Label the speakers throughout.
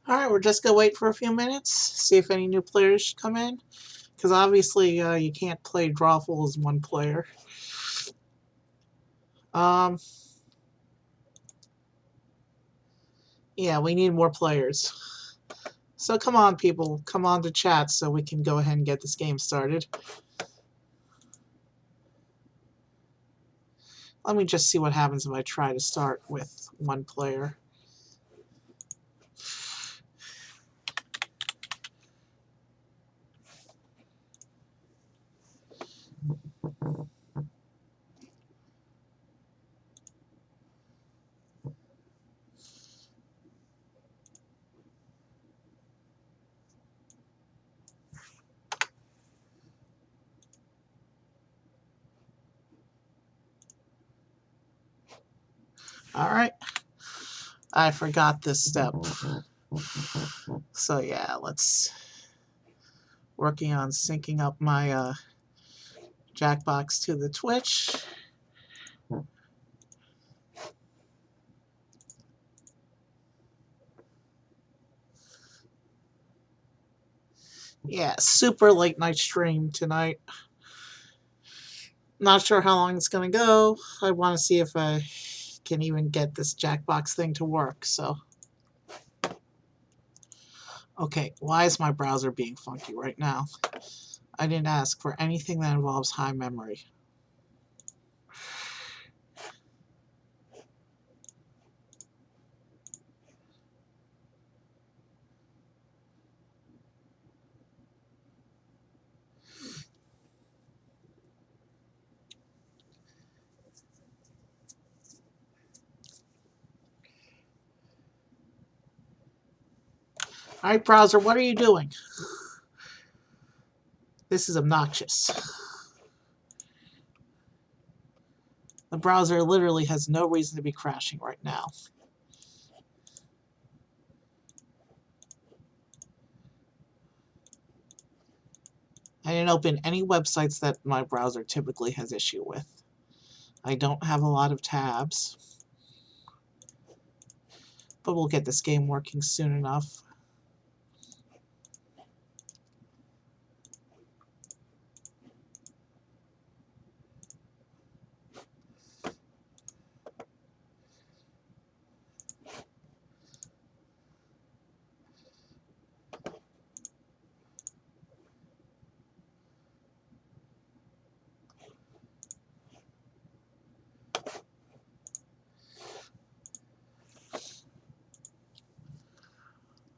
Speaker 1: Alright, we're just gonna wait for a few minutes, see if any new players come in. Because obviously you can't play Drawful as one player. Yeah, we need more players. So come on, people. Come on to chat so we can go ahead and get this game started. Let me just see what happens if I try to start with one player. Alright. I forgot this step. So yeah, let's... Working on syncing up my Jackbox to the Twitch. Yeah, super late night stream tonight. Not sure how long it's gonna go. I want to see if I can even get this Jackbox thing to work, so... Okay, why is my browser being funky right now? I didn't ask for anything that involves high memory. Alright, browser, what are you doing? This is obnoxious. The browser literally has no reason to be crashing right now. I didn't open any websites that my browser typically has issue with. I don't have a lot of tabs. But we'll get this game working soon enough.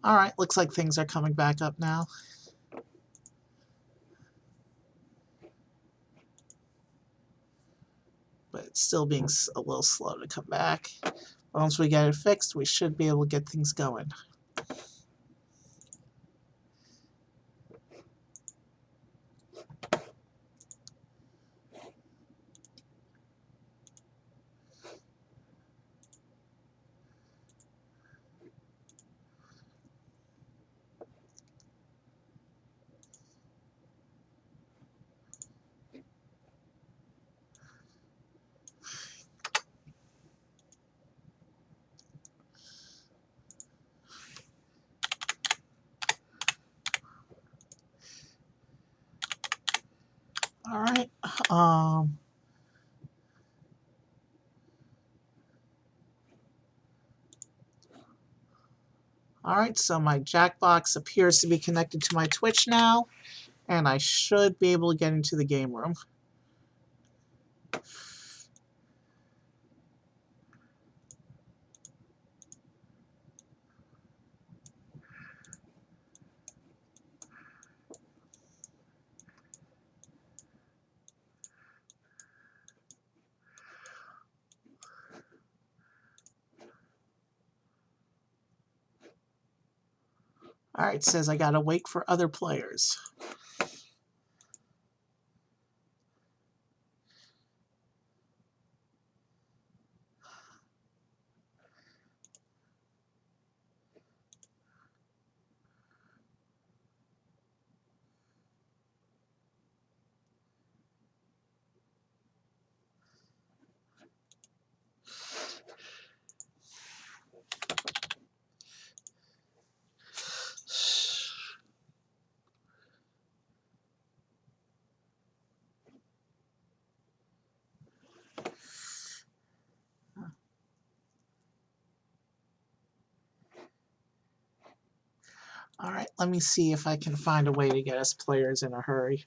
Speaker 1: Alright, looks like things are coming back up now. But it's still being a little slow to come back. Once we get it fixed, we should be able to get things going. Alright, Alright, so my Jackbox appears to be connected to my Twitch now, and I should be able to get into the game room. Alright, it says I gotta wait for other players. Let me see if I can find a way to get us players in a hurry.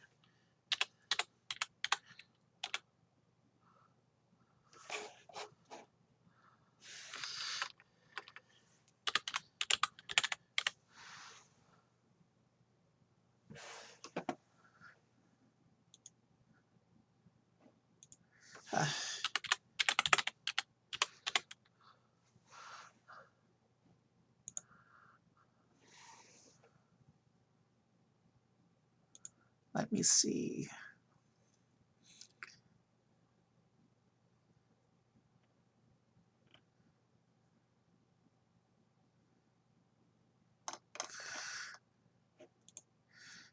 Speaker 1: Let me see.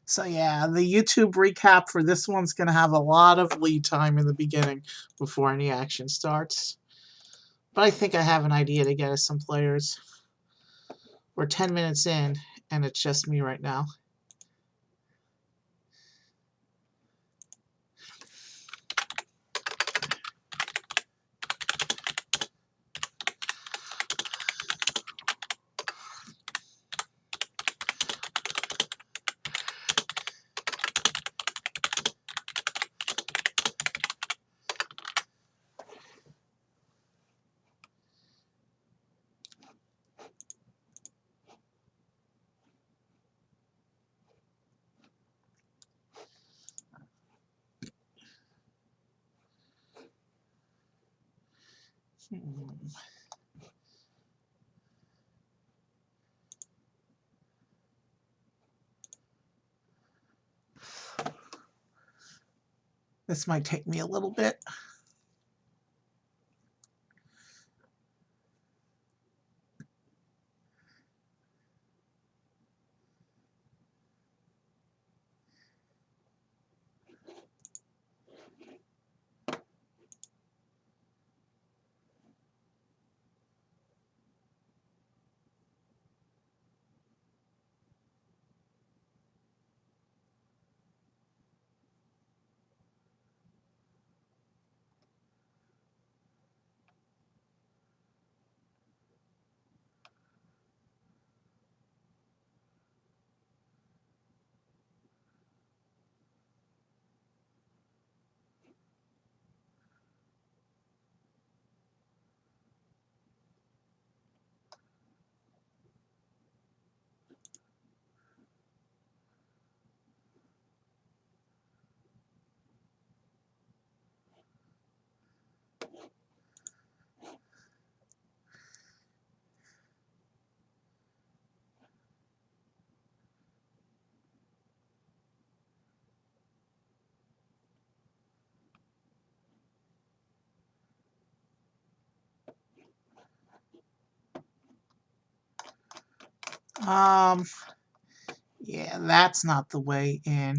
Speaker 1: So yeah, the YouTube recap for this one's going to have a lot of lead time in the beginning before any action starts. But I think I have an idea to get us some players. We're 10 minutes in, and it's just me right now. This might take me a little bit. Yeah, that's not the way in.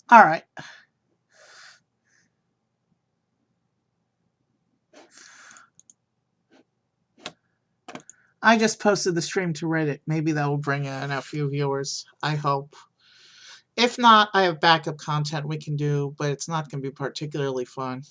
Speaker 1: All right. I just posted the stream to Reddit. Maybe that will bring in a few viewers. I hope. If not, I have backup content we can do, but it's not going to be particularly fun.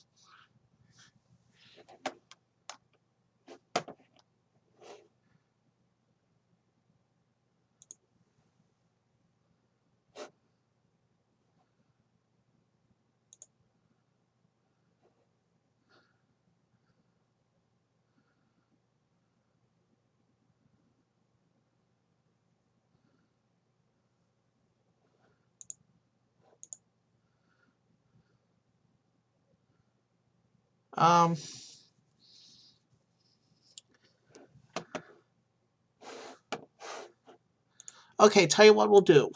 Speaker 1: Okay, tell you what we'll do.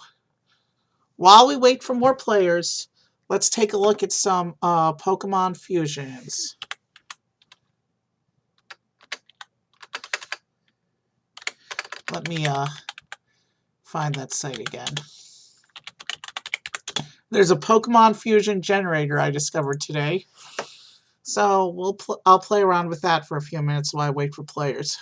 Speaker 1: While we wait for more players, let's take a look at some Pokemon fusions. Let me find that site again. There's a Pokemon Fusion generator I discovered today. So I'll play around with that for a few minutes while I wait for players.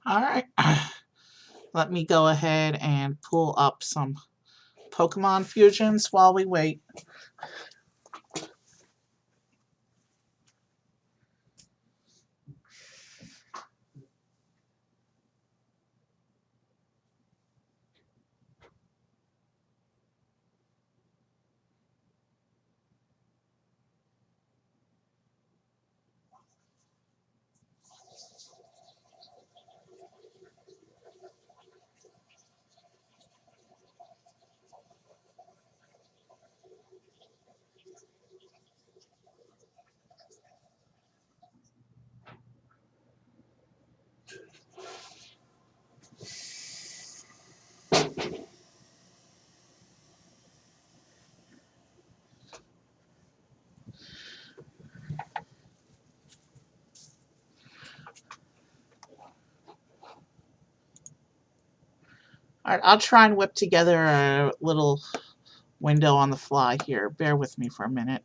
Speaker 1: All right. Let me go ahead and pull up some Pokemon Fusions while we wait. All right, I'll try and whip together a little window on the fly here. Bear with me for a minute.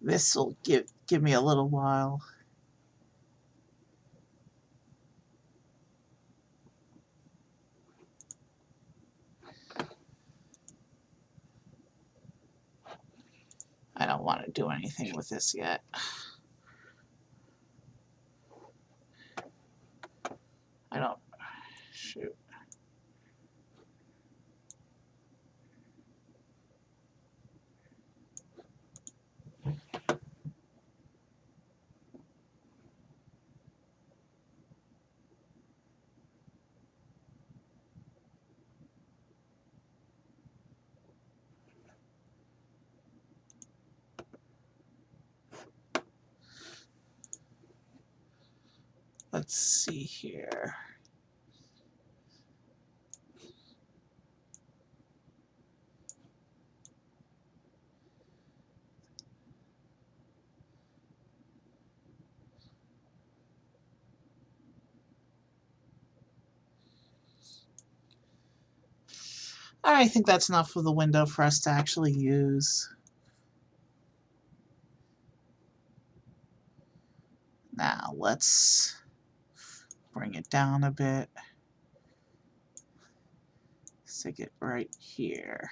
Speaker 1: This will give me a little while. I don't want to do anything with this yet. Shoot. Let's see here. I think that's enough of the window for us to actually use. Now let's bring it down a bit. Stick it right here.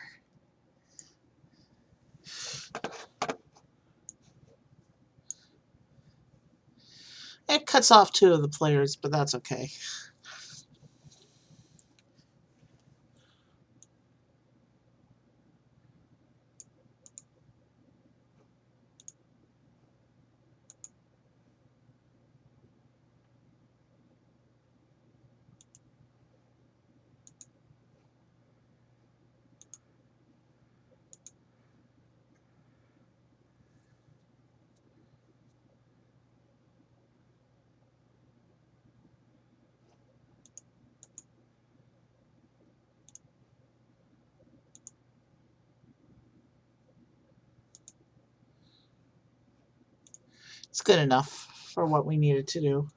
Speaker 1: It cuts off two of the players, but that's okay. It's good enough for what we needed to do.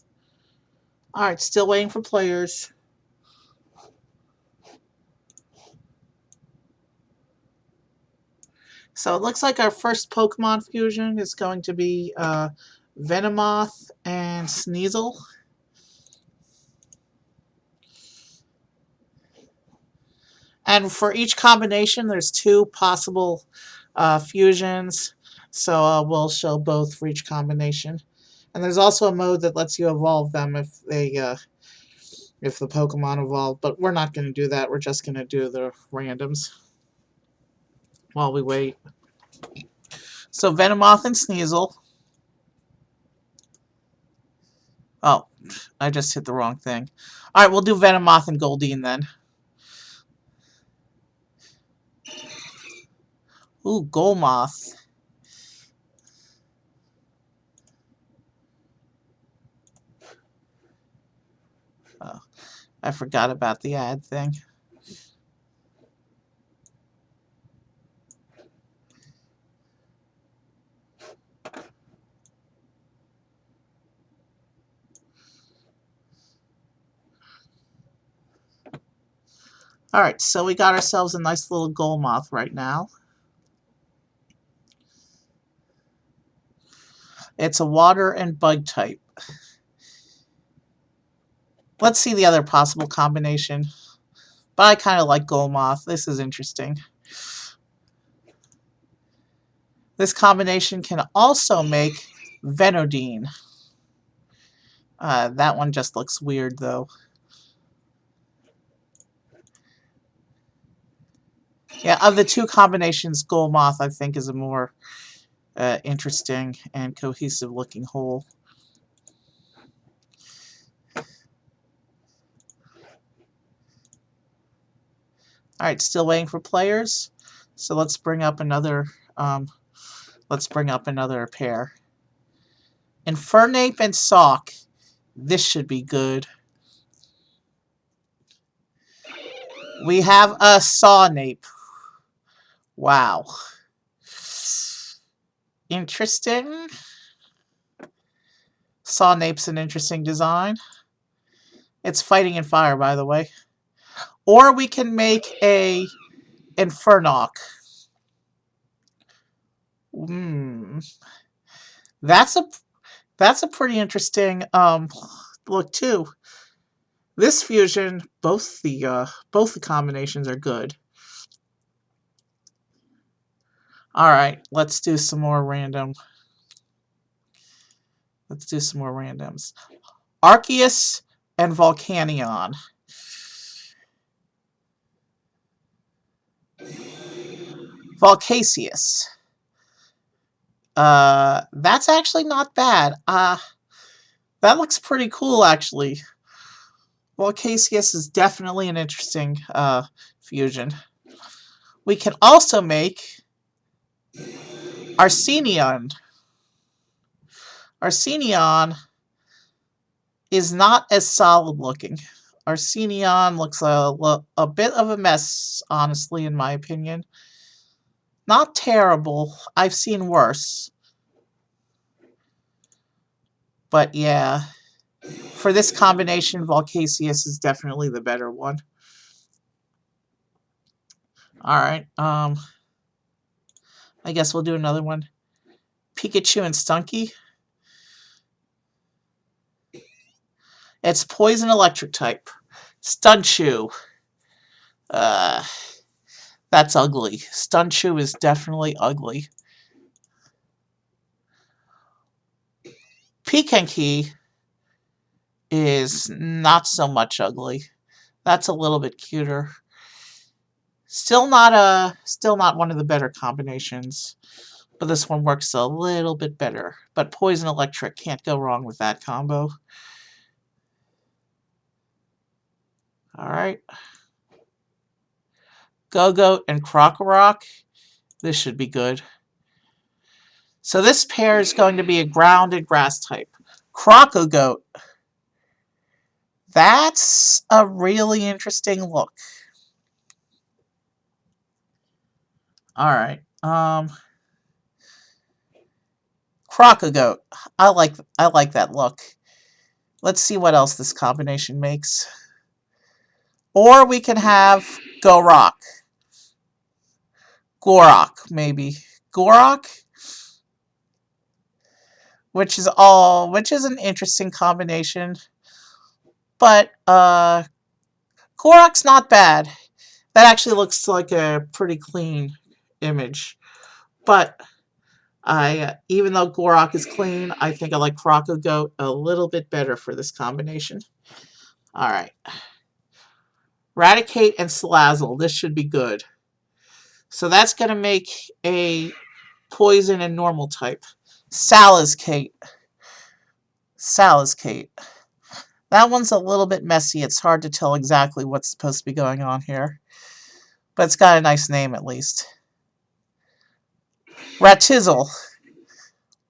Speaker 1: All right, still waiting for players. So it looks like our first Pokemon fusion is going to be Venomoth and Sneasel. And for each combination, there's 2 possible fusions. So we'll show both for each combination. And there's also a mode that lets you evolve them if the Pokemon evolve. But we're not going to do that. We're just going to do the randoms while we wait. So Venomoth and Sneasel. Oh, I just hit the wrong thing. Alright, we'll do Venomoth and Goldeen then. Ooh, Golmoth. Oh, I forgot about the ad thing. Alright, so we got ourselves a nice little Golmoth right now. It's a water and bug type. Let's see the other possible combination. But I kind of like Golmoth. This is interesting. This combination can also make Venodine. That one just looks weird, though. Yeah, of the 2 combinations, Golmoth, I think, is a more interesting and cohesive-looking whole. Alright, still waiting for players. So let's bring up another pair. Infernape and Sock. This should be good. We have a Sawnape. Wow. Interesting. Sawnape's an interesting design. It's fighting in fire, by the way. Or we can make a Infernock. That's a pretty interesting look too. This fusion, both the combinations are good. All right, let's do some more random. Let's do some more randoms. Arceus and Volcanion. Volcasius. That's actually not bad. That looks pretty cool, actually. Volcasius is definitely an interesting fusion. We can also make Arcenion. Arcenion is not as solid looking. Arcenion looks a bit of a mess, honestly, in my opinion. Not terrible. I've seen worse. But yeah, for this combination, Volcasius is definitely the better one. Alright, I guess we'll do another one. Pikachu and Stunky. It's Poison Electric type. Stunchu. That's ugly. Stunchu is definitely ugly. Pikanki is not so much ugly. That's a little bit cuter. Still not one of the better combinations, but this one works a little bit better. But Poison Electric, can't go wrong with that combo. Alright. Go-Goat and Krokorok. This should be good. So this pair is going to be a ground and grass type. Krokogoat. That's a really interesting look. Alright. Krokogoat. I like that look. Let's see what else this combination makes. Or we can have Go-Rock. Gorok, maybe. Gorok? Which is an interesting combination. But, Gorok's not bad. That actually looks like a pretty clean image. But, even though Gorok is clean, I think I like Croco Goat a little bit better for this combination. Alright. Raticate and Salazzle. This should be good. So that's going to make a poison and normal type. Salazkate. Salazkate. That one's a little bit messy. It's hard to tell exactly what's supposed to be going on here. But it's got a nice name at least. Ratizzle.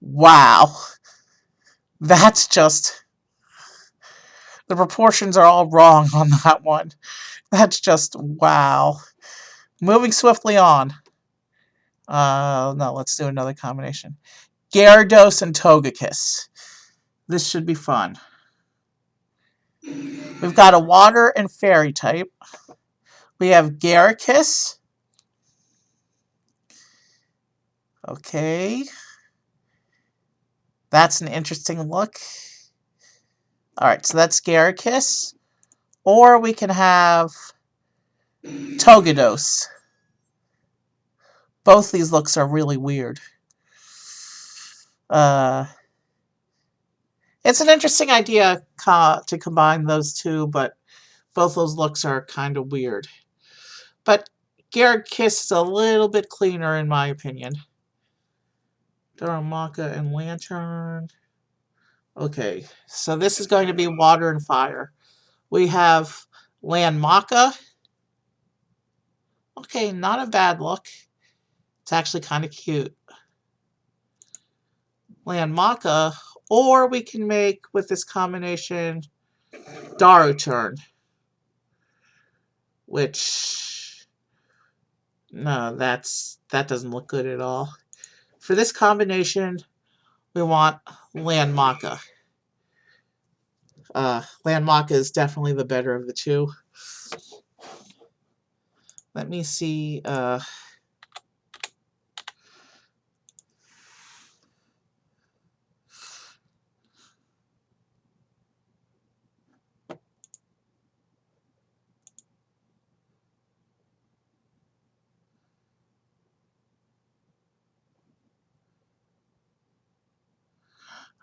Speaker 1: Wow. That's just... The proportions are all wrong on that one. That's just... wow. Moving swiftly on. No, let's do another combination. Gyarados and Togekiss. This should be fun. We've got a water and fairy type. We have Gyarakiss. Okay. That's an interesting look. Alright, so that's Gyarakiss. Or we can have Togedos. Both these looks are really weird. It's an interesting idea to combine those two, but both those looks are kind of weird. But Gyarakiss is a little bit cleaner in my opinion. Darumaka and Lantern. Okay, so this is going to be water and fire. We have Landmaka. Okay, not a bad look. It's actually kind of cute. Landmaka, or we can make, with this combination, Daruturn. Which, no, that doesn't look good at all. For this combination, we want Landmaka. Landmaka is definitely the better of the two. Let me see.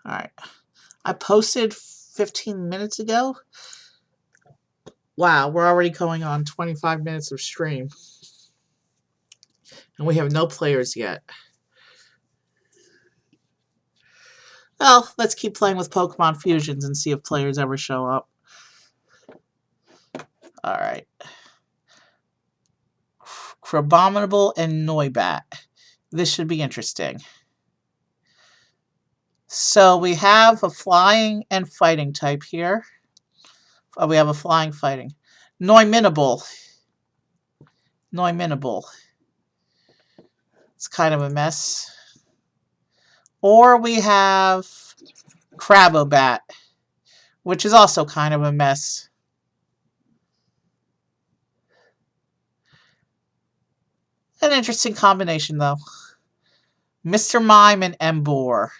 Speaker 1: Alright. I posted 15 minutes ago. Wow, we're already going on 25 minutes of stream. And we have no players yet. Well, let's keep playing with Pokemon Fusions and see if players ever show up. Alright. Crabominable and Noibat. This should be interesting. So we have a flying and fighting type here. Oh, we have a flying fighting. Noiminable. Noiminable. It's kind of a mess. Or we have Crabobat, which is also kind of a mess. An interesting combination, though. Mr. Mime and Emboar.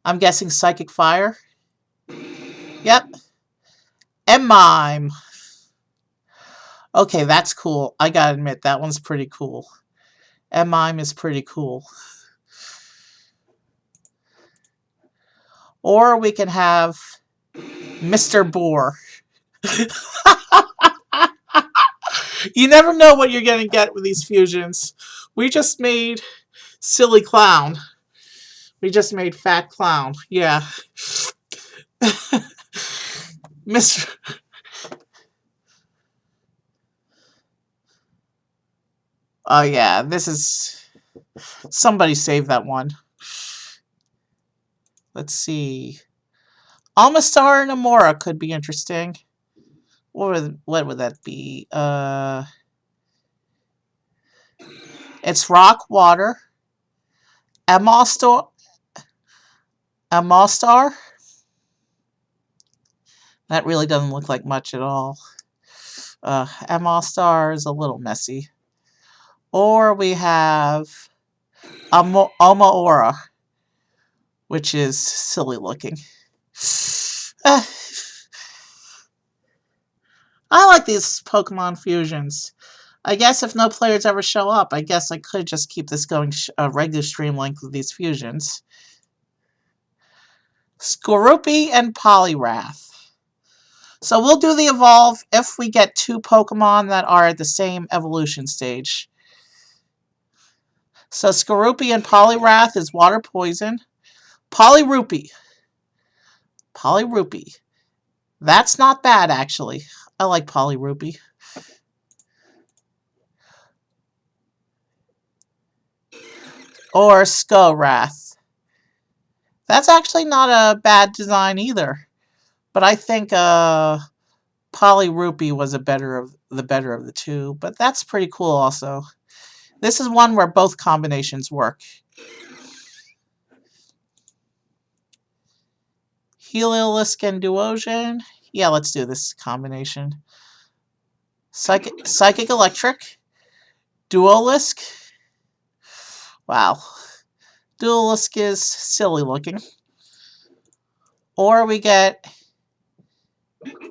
Speaker 1: I'm guessing Psychic Fire. Yep. M-Mime. Okay, that's cool. I gotta admit, that one's pretty cool. M-Mime is pretty cool. Or we can have Mr. Boar. You never know what you're gonna get with these fusions. We just made Silly Clown. We just made Fat Clown. Yeah. Mr. Oh yeah, this is... Somebody save that one. Let's see. Almastar and Amora could be interesting. What would that be? It's Rock, Water. Amostar. That really doesn't look like much at all. Amostar is a little messy. Or we have Omaora, which is silly looking. I like these Pokemon fusions. I guess if no players ever show up, I guess I could just keep this going a regular stream length with these fusions. Skorupi and Poliwrath. So we'll do the evolve if we get 2 Pokemon that are at the same evolution stage. So Skorupi and Poliwrath is water poison. Poliwrath. That's not bad, actually. I like Poliwrath. Or Skorath. That's actually not a bad design either. But I think Poliwrath was the better of the two. But that's pretty cool also. This is one where both combinations work. Heliolisk and Duosion. Yeah, let's do this combination. Psychic Electric. Duolisk. Wow. Duolisk is silly looking. Or we get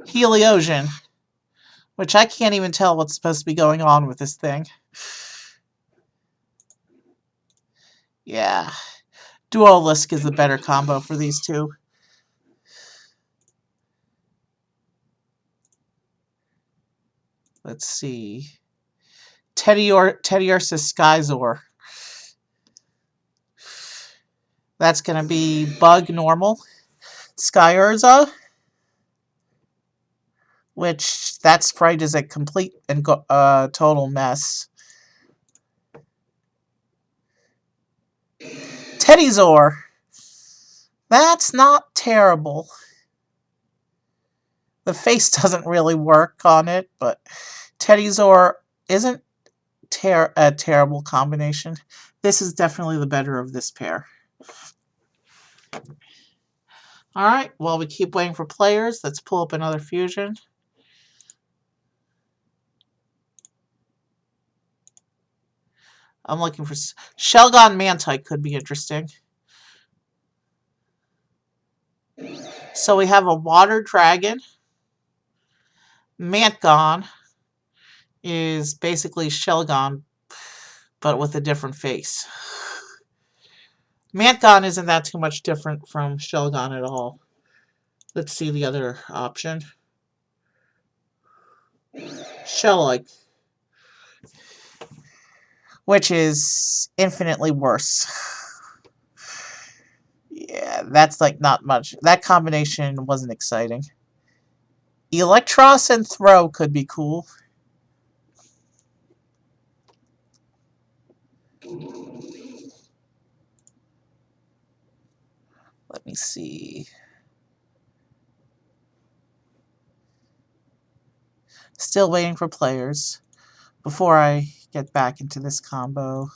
Speaker 1: Heliosian, which I can't even tell what's supposed to be going on with this thing. Yeah. Duolisk is the better combo for these two. Let's see. Teddiursa Skyzor. That's going to be Bug Normal. Skyurza, which that sprite is a complete and total mess. Teddyzor. That's not terrible. The face doesn't really work on it, but Teddyzor isn't a terrible combination. This is definitely the better of this pair. Alright, while we keep waiting for players, let's pull up another fusion. I'm looking for... Shelgon Mantite could be interesting. So we have a Water Dragon. Mantgon is basically Shelgon, but with a different face. Mantgon isn't that too much different from Shelgon at all. Let's see the other option. Shell-like, which is infinitely worse. Yeah, that's like not much. That combination wasn't exciting. Electros and Throw could be cool. Let me see. Still waiting for players before I get back into this combo.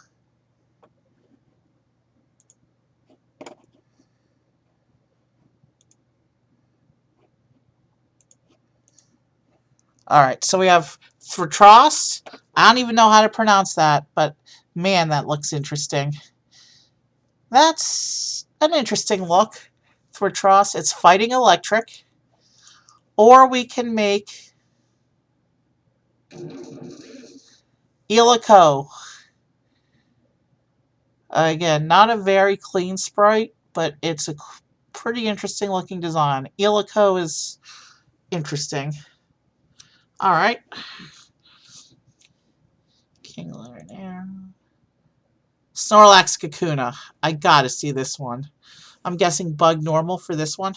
Speaker 1: Alright, so we have Thratros. I don't even know how to pronounce that, but man, that looks interesting. That's an interesting look. Thratros, it's fighting electric. Or we can make Elico. Again, not a very clean sprite, but it's a pretty interesting looking design. Elico is interesting. Alright. King Luminaire. Snorlax Kakuna. I gotta see this one. I'm guessing Bug Normal for this one.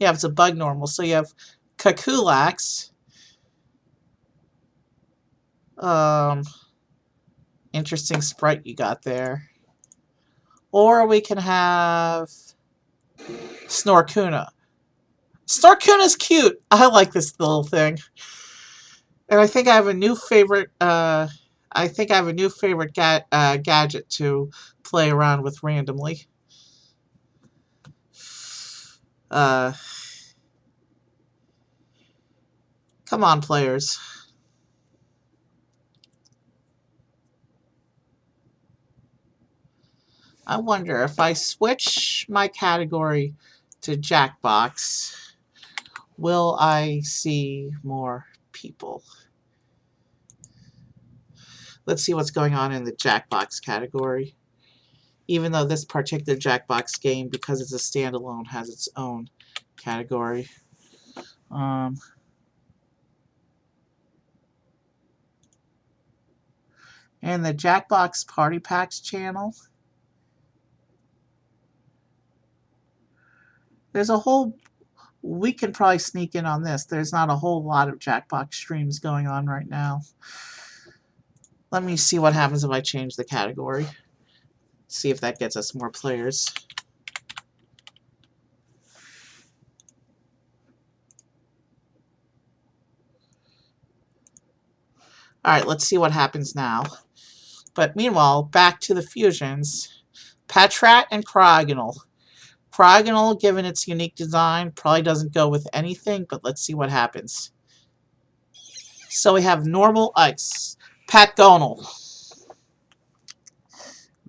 Speaker 1: Yeah, it's a Bug Normal. So you have Kakulax. Interesting sprite you got there. Or we can have Snorkuna. Snorkuna's cute. I like this little thing. And I think I have a new favorite. I think I have a new favorite gadget to play around with randomly. Come on, players. I wonder if I switch my category to Jackbox, will I see more people? Let's see what's going on in the Jackbox category. Even though this particular Jackbox game, because it's a standalone, has its own category. And the Jackbox Party Packs channel, there's a whole, we can probably sneak in on this. There's not a whole lot of Jackbox streams going on right now. Let me see what happens if I change the category. See if that gets us more players. Alright, let's see what happens now. But meanwhile, back to the fusions. Patrat and Cryogonal. Cryogonal, given its unique design, probably doesn't go with anything, but let's see what happens. So we have normal ice. Patgonal.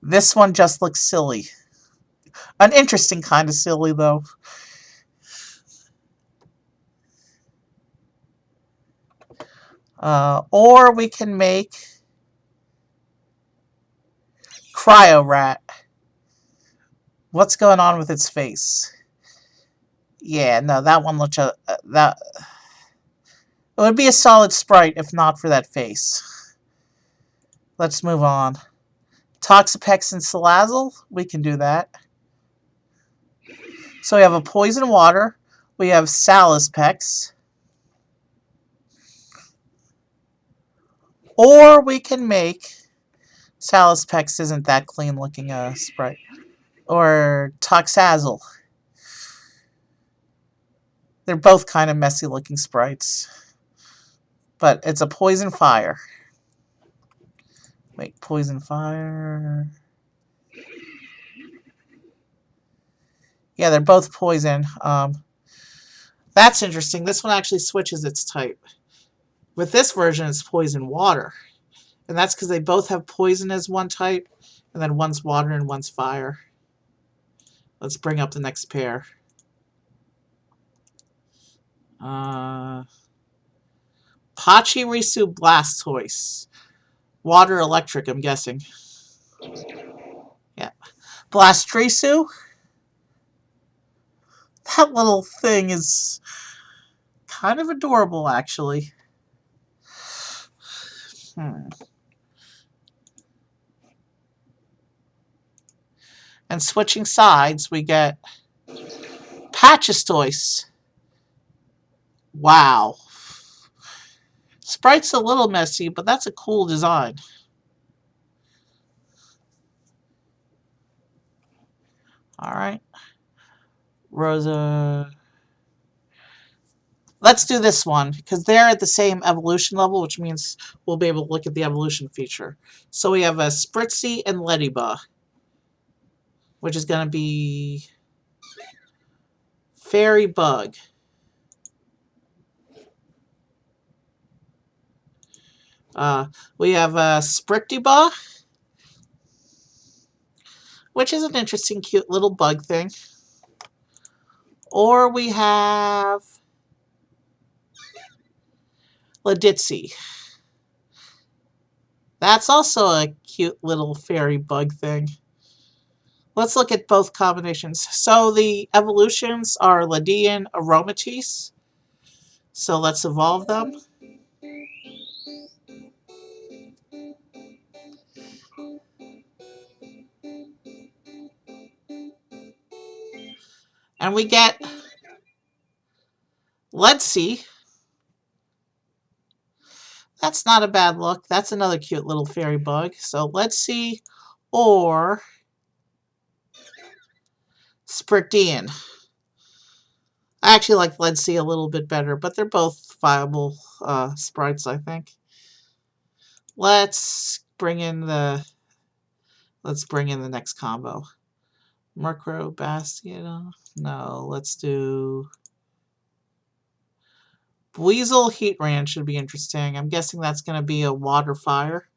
Speaker 1: This one just looks silly. An interesting kind of silly, though. Or we can make Cryo Rat. What's going on with its face? Yeah, no, that one looks that. It would be a solid sprite if not for that face. Let's move on. Toxapex and Salazzle, we can do that. So we have a Poison Water. We have Salispex. Or we can make... Salispex isn't that clean looking sprite. Or Toxazzle. They're both kind of messy looking sprites. But it's a Poison Fire. Make Poison Fire. Yeah, they're both poison. That's interesting. This one actually switches its type. With this version, it's Poison Water. And that's because they both have poison as one type, and then one's water and one's fire. Let's bring up the next pair. Pachirisu Blastoise. Water electric, I'm guessing. Yeah. Blastrisu. That little thing is kind of adorable, actually. And switching sides, we get Patchistoise. Wow. Sprite's a little messy, but that's a cool design. Alright. Rosa. Let's do this one, because they're at the same evolution level, which means we'll be able to look at the evolution feature. So we have a Spritzy and Ladybug, which is going to be Fairy Bug. We have a Sprictybug, which is an interesting, cute little bug thing. Or we have Laditzy. That's also a cute little fairy bug thing. Let's look at both combinations. So the evolutions are Ledian, Aromatisse. So let's evolve them. And we get Ledsea. That's not a bad look. That's another cute little fairy bug. So Ledsea or Sprictian. I actually like Ledsea a little bit better, but they're both viable sprites, I think. Let's bring in the next combo. Murkrow Bastion. No, let's do Weasel Heatran should be interesting. I'm guessing that's going to be a water fire.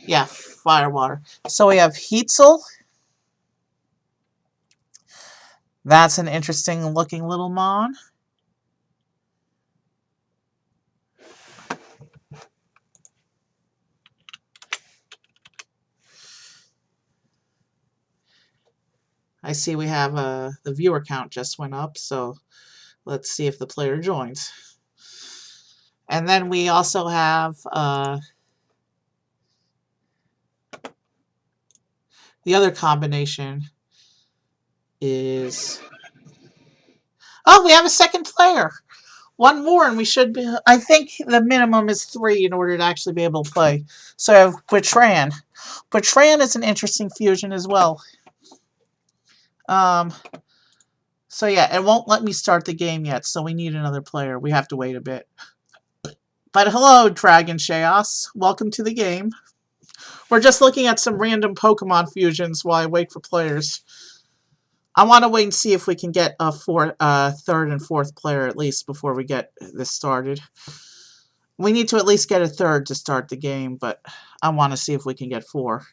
Speaker 1: Yeah, fire water. So we have Heatzel. That's an interesting looking little mon. I see we have the viewer count just went up, so let's see if the player joins. And then we also have the other combination is... Oh, we have a second player! One more and we should be... I think the minimum is 3 in order to actually be able to play. So I have Bertrand. Bertrand is an interesting fusion as well. So yeah, it won't let me start the game yet, so we need another player. We have to wait a bit. But hello, Dragon Chaos. Welcome to the game. We're just looking at some random Pokemon fusions while I wait for players. I want to wait and see if we can get a third and fourth player at least before we get this started. We need to at least get a third to start the game, but I want to see if we can get 4.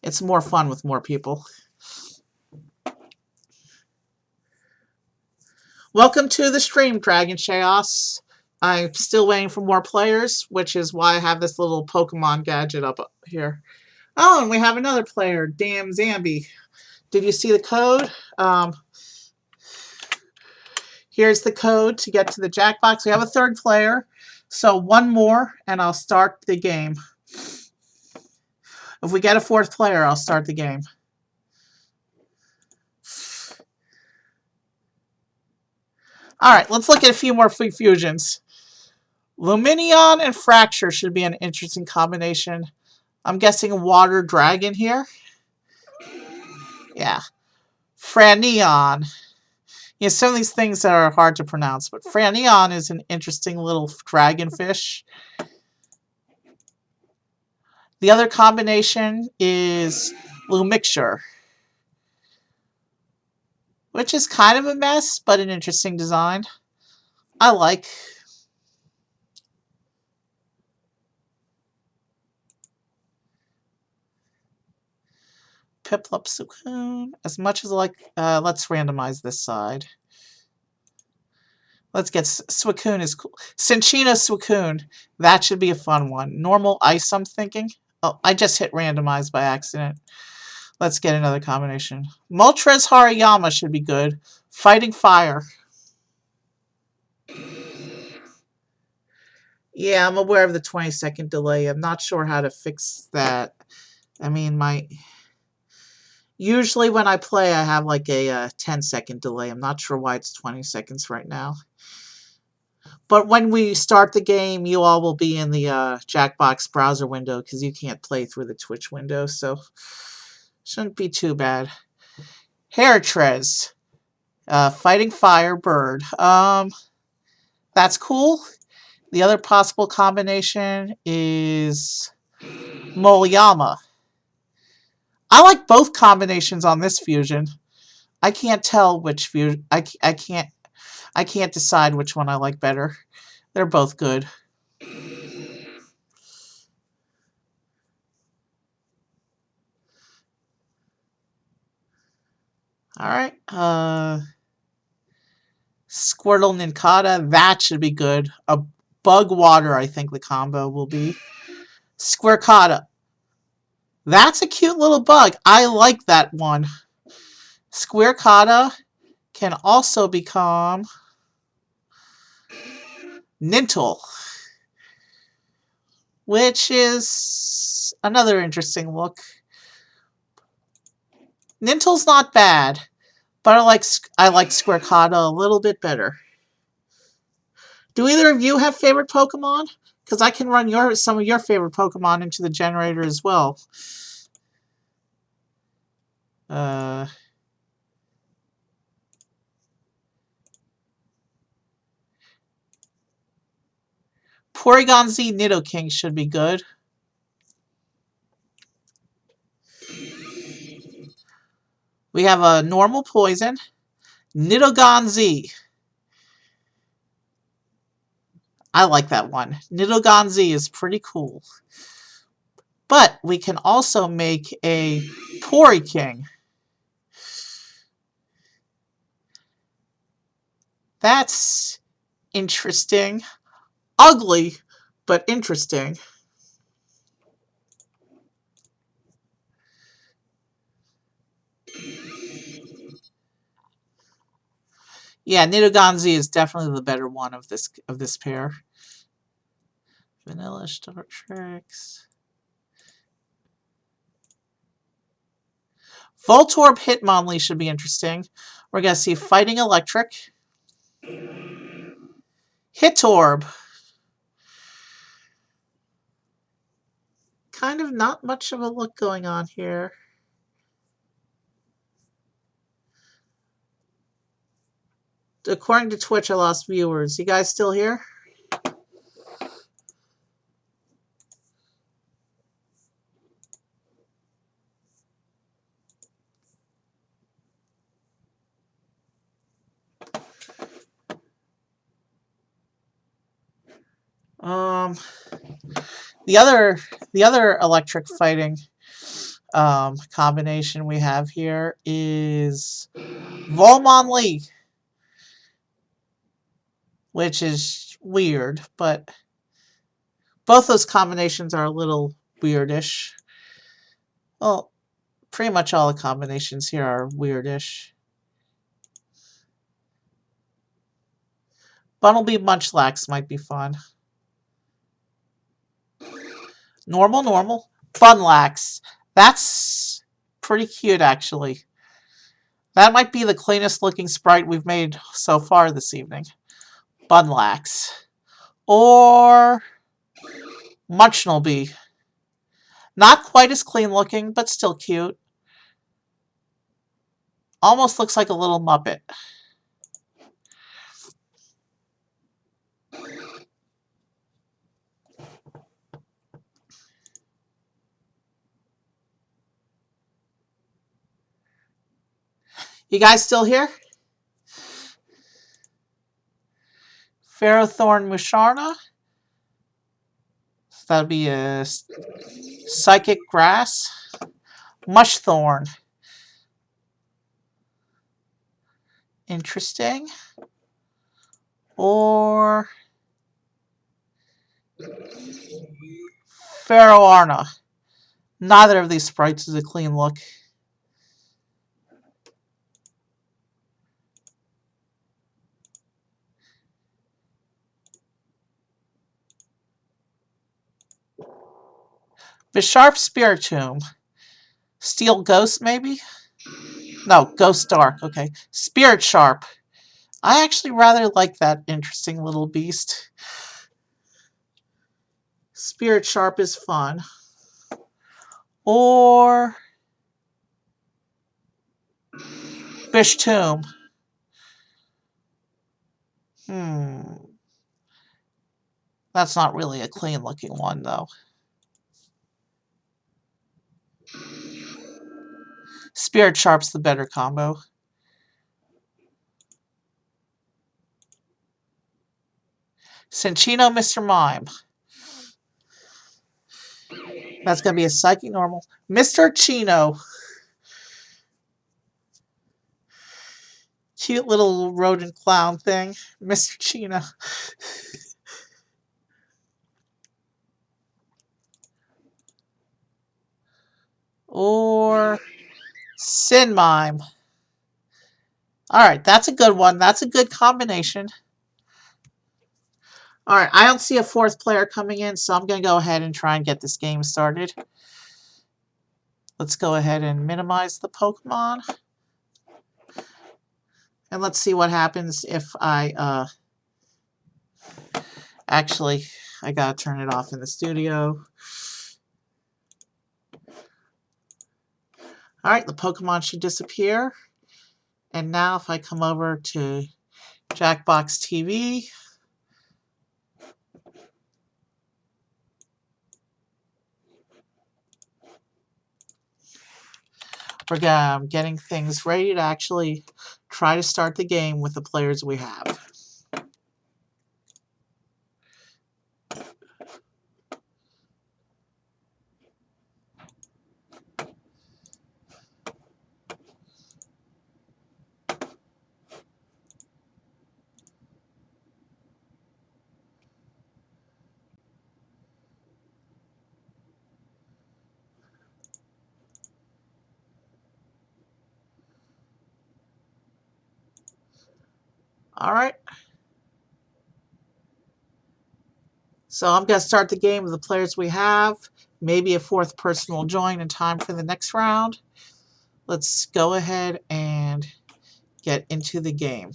Speaker 1: It's more fun with more people. Welcome to the stream, Dragon Chaos. I'm still waiting for more players, which is why I have this little Pokemon gadget up here. Oh, and we have another player, Damn Zambi. Did you see the code? Here's the code to get to the Jackbox. We have a third player, so one more, and I'll start the game. If we get a fourth player, I'll start the game. Alright, let's look at a few more fusions. Luminion and Fracture should be an interesting combination. I'm guessing Water Dragon here. Yeah. Franion. Yeah, some of these things are hard to pronounce, but Franion is an interesting little dragonfish. The other combination is Lumixure, which is kind of a mess, but an interesting design. I like. Piplup Suicune. As much as I like, let's randomize this side. Let's get Suicune is cool. Cinccino Suicune. That should be a fun one. Normal Ice, I'm thinking. Oh, I just hit randomize by accident. Let's get another combination. Moltres Hariyama should be good. Fighting Fire. Yeah, I'm aware of the 20-second delay. I'm not sure how to fix that. I mean, usually when I play, I have like a 10-second delay. I'm not sure why it's 20 seconds right now. But when we start the game, you all will be in the Jackbox browser window because you can't play through the Twitch window, so shouldn't be too bad. Hairtrez. Fighting Fire Bird. That's cool. The other possible combination is Moyama. I like both combinations on this fusion. I can't tell which fusion. I can't decide which one I like better. They're both good. Alright. Squirtle Nincada. That should be good. A Bug Water, I think the combo will be. Squircada. That's a cute little bug. I like that one. Squircada can also become Nintle, which is another interesting look. Nintle's not bad, but I like Squircada a little bit better. Do either of you have favorite Pokemon? Because I can run some of your favorite Pokemon into the generator as well. Porygon Z Nidoking should be good. We have a normal poison. Nidogon Z. I like that one. Nidogon Z is pretty cool. But we can also make a Pori King. That's interesting. Ugly, but interesting. Yeah, Nidoganzi is definitely the better one of this pair. Vanilla Star Tricks. Voltorb Hitmonlee should be interesting. We're going to see Fighting Electric. Hittorb. Kind of not much of a look going on here. According to Twitch, I lost viewers. You guys still here? The other electric fighting combination we have here is Volmonlee, which is weird, but both those combinations are a little weirdish. Well, pretty much all the combinations here are weirdish. Bunnelby Munchlax might be fun. Normal. Bunlax. That's pretty cute, actually. That might be the cleanest looking sprite we've made so far this evening. Bunlax. Or Munchnelby. Not quite as clean looking, but still cute. Almost looks like a little Muppet. You guys still here? Ferrothorn Musharna. So that'll be a Psychic Grass. Mushthorn. Interesting. Or Ferroarna. Neither of these sprites is a clean look. Bisharp Spiritomb. Steel Ghost, maybe? No, Ghost Dark. Okay. Spirit Sharp. I actually rather like that interesting little beast. Spirit Sharp is fun. Or Bishtomb. That's not really a clean looking one, though. Spirit Sharp's the better combo. Cinccino Mr. Mime. That's going to be a Psychic Normal. Mr. Chino. Cute little rodent clown thing. Mr. Chino. Or Sin Mime. Alright, that's a good one. That's a good combination. Alright, I don't see a fourth player coming in, so I'm going to go ahead and try and get this game started. Let's go ahead and minimize the Pokemon. And let's see what happens if I, actually, I gotta turn it off in the studio. Alright, the Pokemon should disappear. And now if I come over to Jackbox TV, we're getting things ready to actually try to start the game with the players we have. All right. So I'm going to start the game with the players we have. Maybe a fourth person will join in time for the next round. Let's go ahead and get into the game.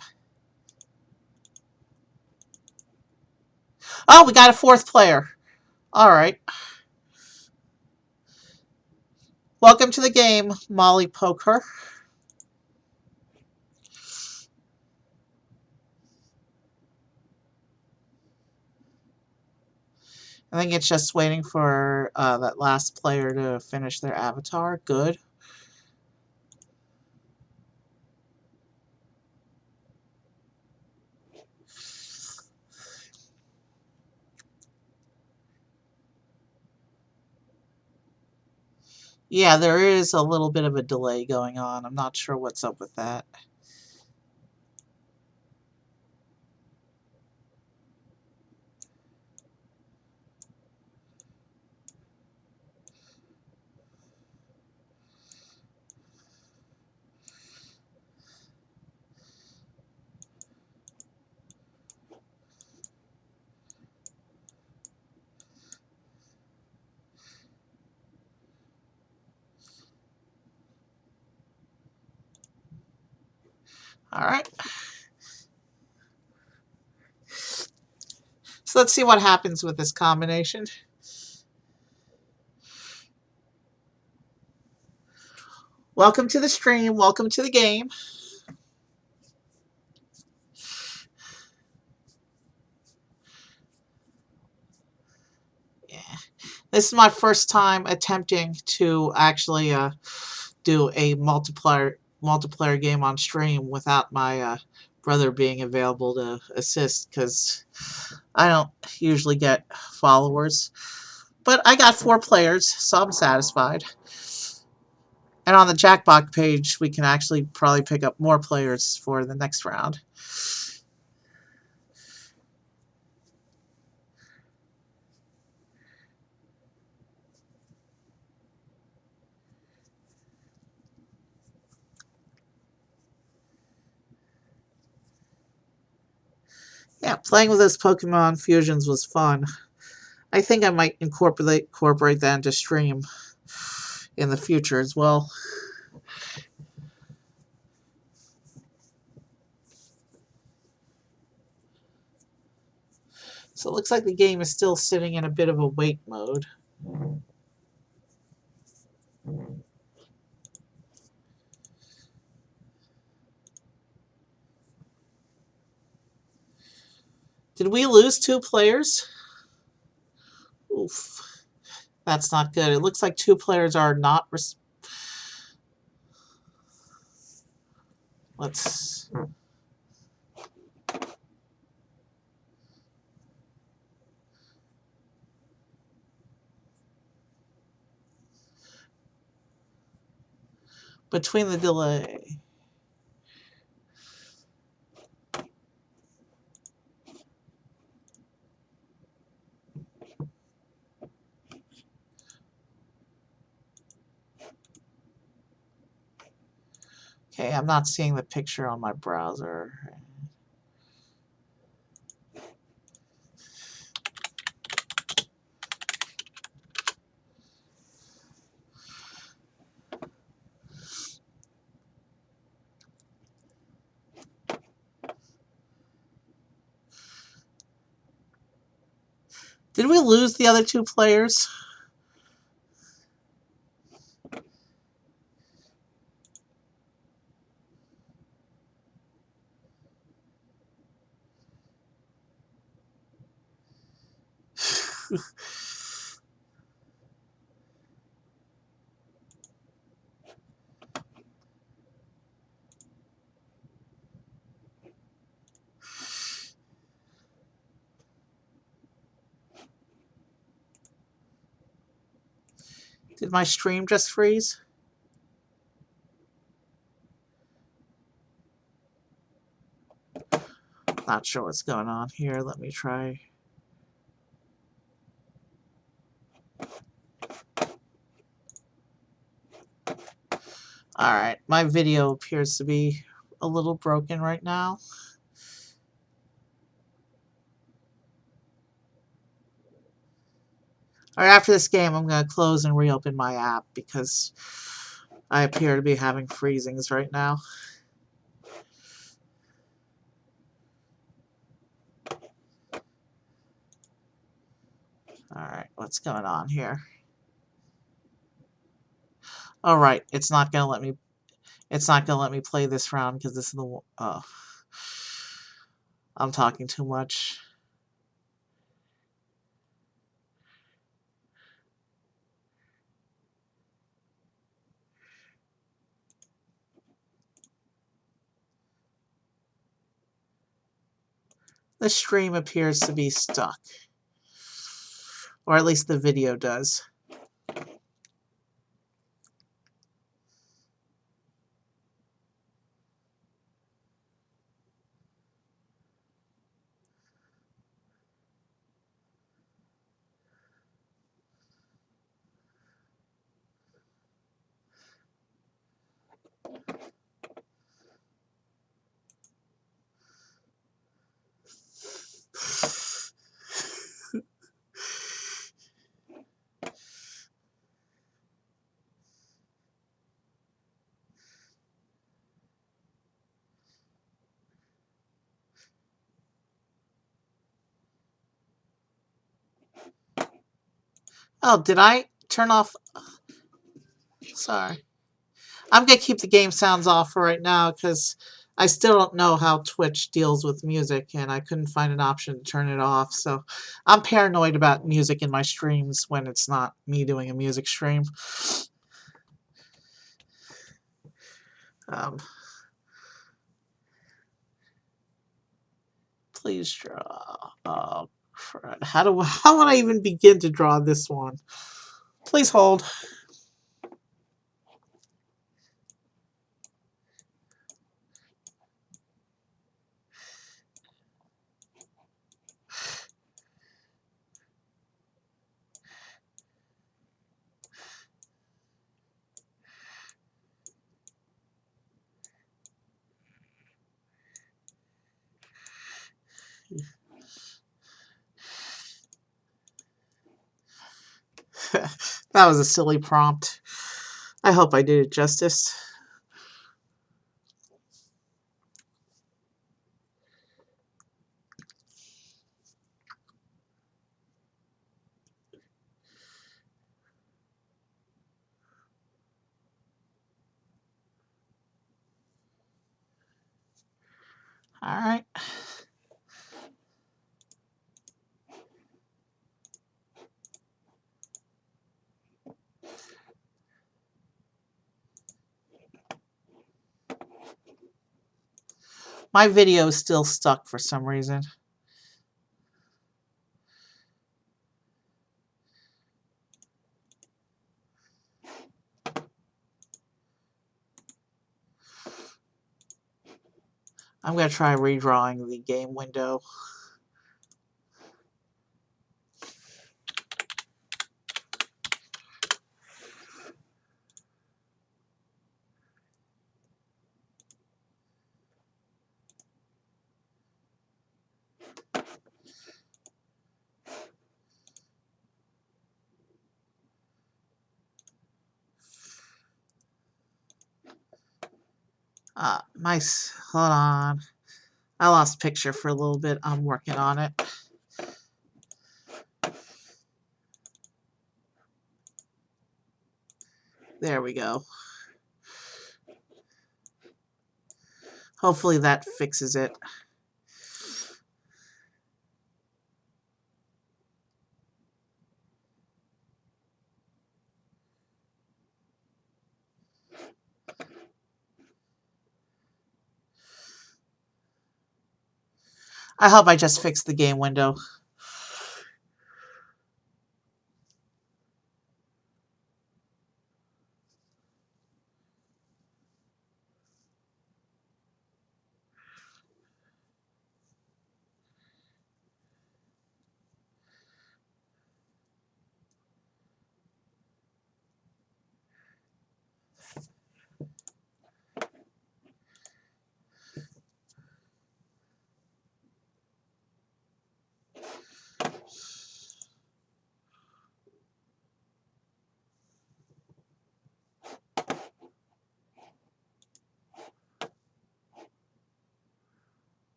Speaker 1: Oh, we got a fourth player. All right. Welcome to the game, Molly Poker. I think it's just waiting for that last player to finish their avatar. Good. Yeah, there is a little bit of a delay going on. I'm not sure what's up with that. All right. So let's see what happens with this combination. Welcome to the stream. Welcome to the game. Yeah. This is my first time attempting to actually do a multiplayer game on stream without my brother being available to assist, because I don't usually get followers. But I got 4 players, so I'm satisfied. And on the Jackbox page, we can actually probably pick up more players for the next round. Yeah, playing with those Pokemon fusions was fun. I think I might incorporate that into stream in the future as well. So it looks like the game is still sitting in a bit of a wait mode. Did we lose 2 players? Oof. That's not good. It looks like 2 players are not... Let's... Between the delay... Okay, I'm not seeing the picture on my browser. Did we lose the other 2 players? Did my stream just freeze? Not sure what's going on here. Let me try. Alright, my video appears to be a little broken right now. Or after this game, I'm going to close and reopen my app because I appear to be having freezings right now. Alright, what's going on here? Alright, it's not going to let me play this round because this is the oh. I'm talking too much. The stream appears to be stuck. Or at least the video does. Oh, did I turn off? Sorry. I'm going to keep the game sounds off for right now because I still don't know how Twitch deals with music and I couldn't find an option to turn it off. So I'm paranoid about music in my streams when it's not me doing a music stream. Please draw. Oh, crud. How would I even begin to draw this one? Please hold. That was a silly prompt. I hope I did it justice. All right. My video is still stuck for some reason. I'm going to try redrawing the game window. Hold on. I lost picture for a little bit. I'm working on it. There we go. Hopefully that fixes it. I hope I just fixed the game window.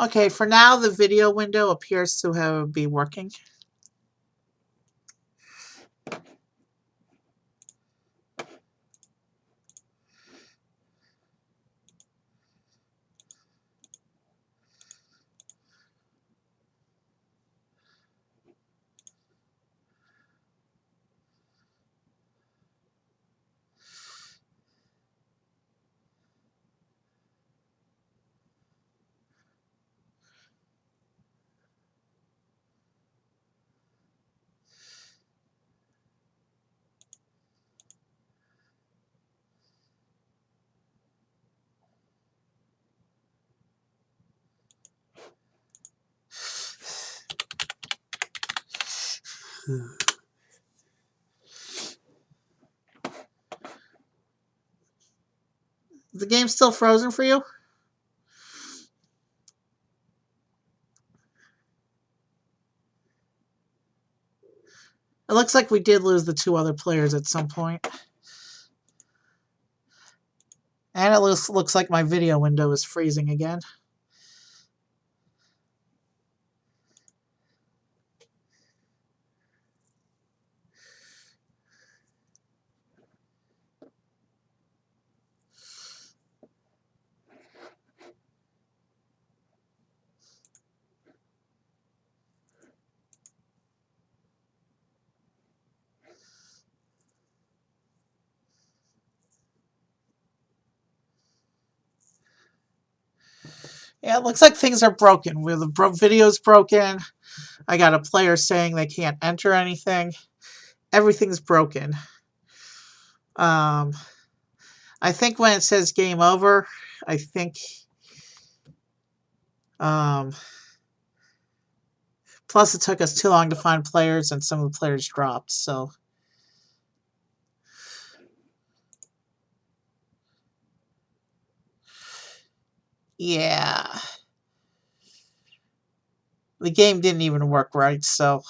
Speaker 1: Okay, for now, the video window appears to be working. Is the game still frozen for you? It looks like we did lose the 2 other players at some point. And it looks like my video window is freezing again. Yeah, it looks like things are broken. The video's broken. I got a player saying they can't enter anything. Everything's broken. I think when it says game over, I think plus it took us too long to find players and some of the players dropped, so yeah. The game didn't even work right, so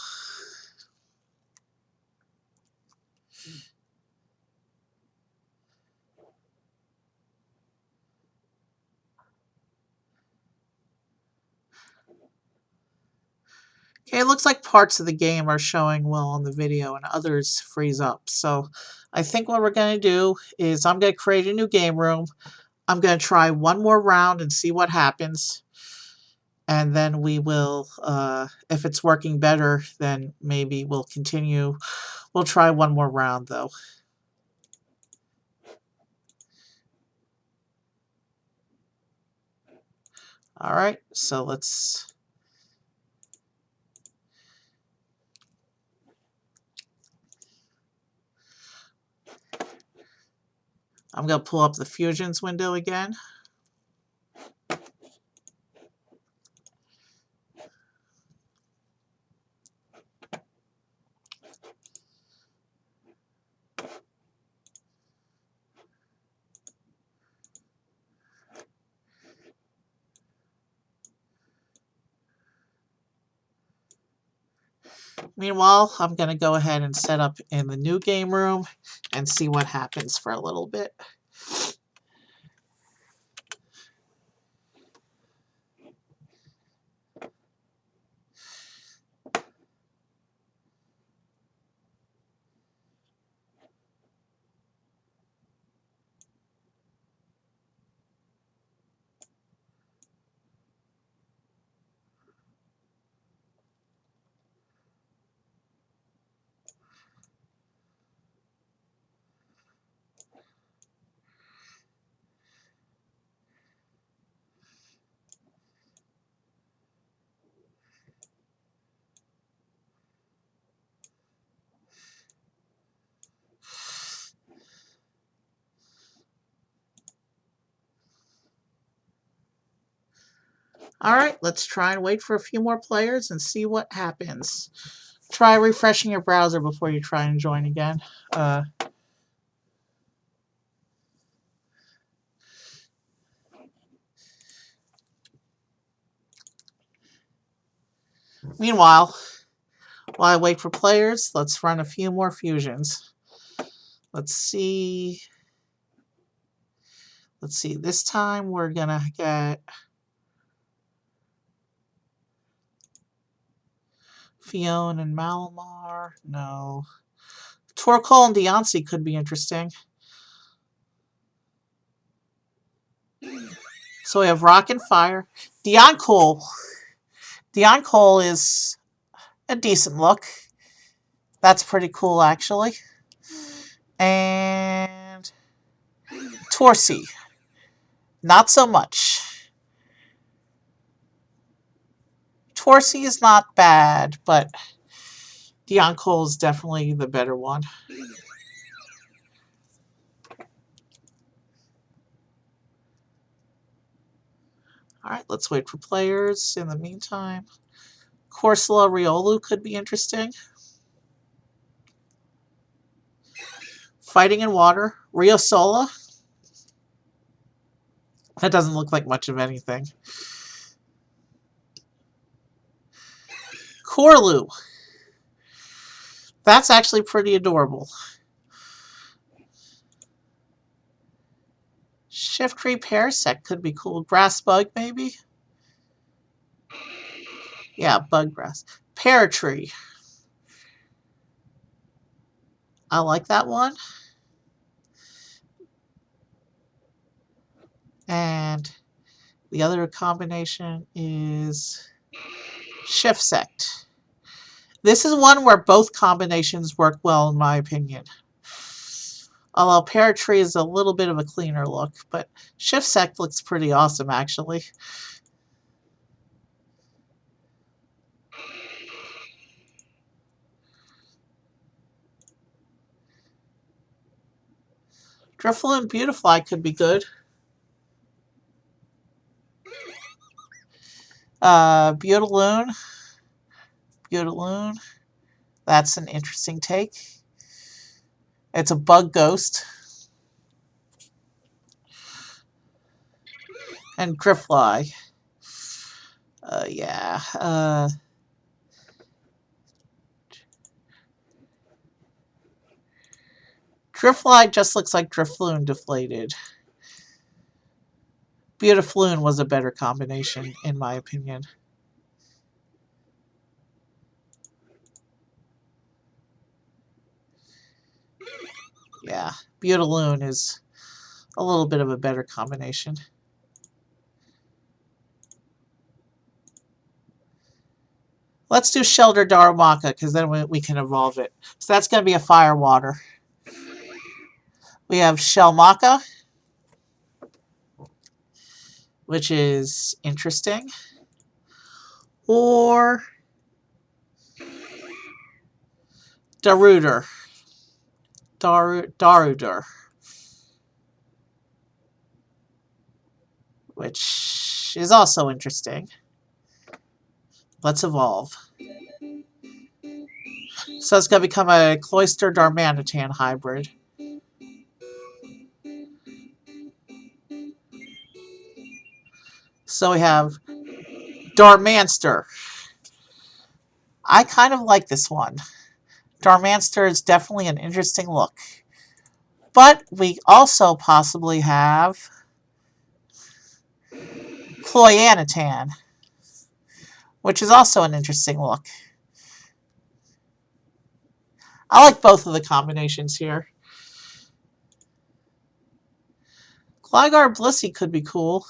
Speaker 1: okay, it looks like parts of the game are showing well on the video and others freeze up. So I think what we're going to do is I'm going to create a new game room. I'm going to try one more round and see what happens. And then we will, if it's working better, then maybe we'll continue. We'll try one more round, though. All right, so let's... I'm going to pull up the Fusions window again. Meanwhile, I'm going to go ahead and set up in the new game room and see what happens for a little bit. All right, let's try and wait for a few more players and see what happens. Try refreshing your browser before you try and join again. Meanwhile, while I wait for players, let's run a few more fusions. Let's see. This time we're going to get Fiona and Malamar. No. Torkoal and Deontay could be interesting. So we have Rock and Fire. Deontay is a decent look. That's pretty cool, actually. And Torsi. Not so much. Torsi is not bad, but Deontay is definitely the better one. Alright, let's wait for players. In the meantime, Corsola Riolu could be interesting. Fighting in Water. Riosola. That doesn't look like much of anything. Corlu. That's actually pretty adorable. Shiftry Parasect could be cool. Grass Bug, maybe? Yeah, Bug Grass. Paratree. I like that one. And the other combination is Shiftsect. This is one where both combinations work well, in my opinion. Although Paratree is a little bit of a cleaner look, but Shiftsect looks pretty awesome, actually. Drawful and Beautifly could be good. Beautiloon. That's an interesting take. It's a bug ghost. And Drifly. Yeah. Drifly just looks like Drifloon deflated. Beautifloon was a better combination, in my opinion. Yeah, Beautiloon is a little bit of a better combination. Let's do Shelter Darumaka, because then we can evolve it. So that's going to be a Fire Water. We have Shelmaka, which is interesting. Or Daruder. Daruder. Which is also interesting. Let's evolve. So it's going to become a Cloyster Darmanitan hybrid. So we have Darmanster. I kind of like this one. Darmanster is definitely an interesting look. But we also possibly have Cloyanitan, which is also an interesting look. I like both of the combinations here. Gligar Blissey could be cool.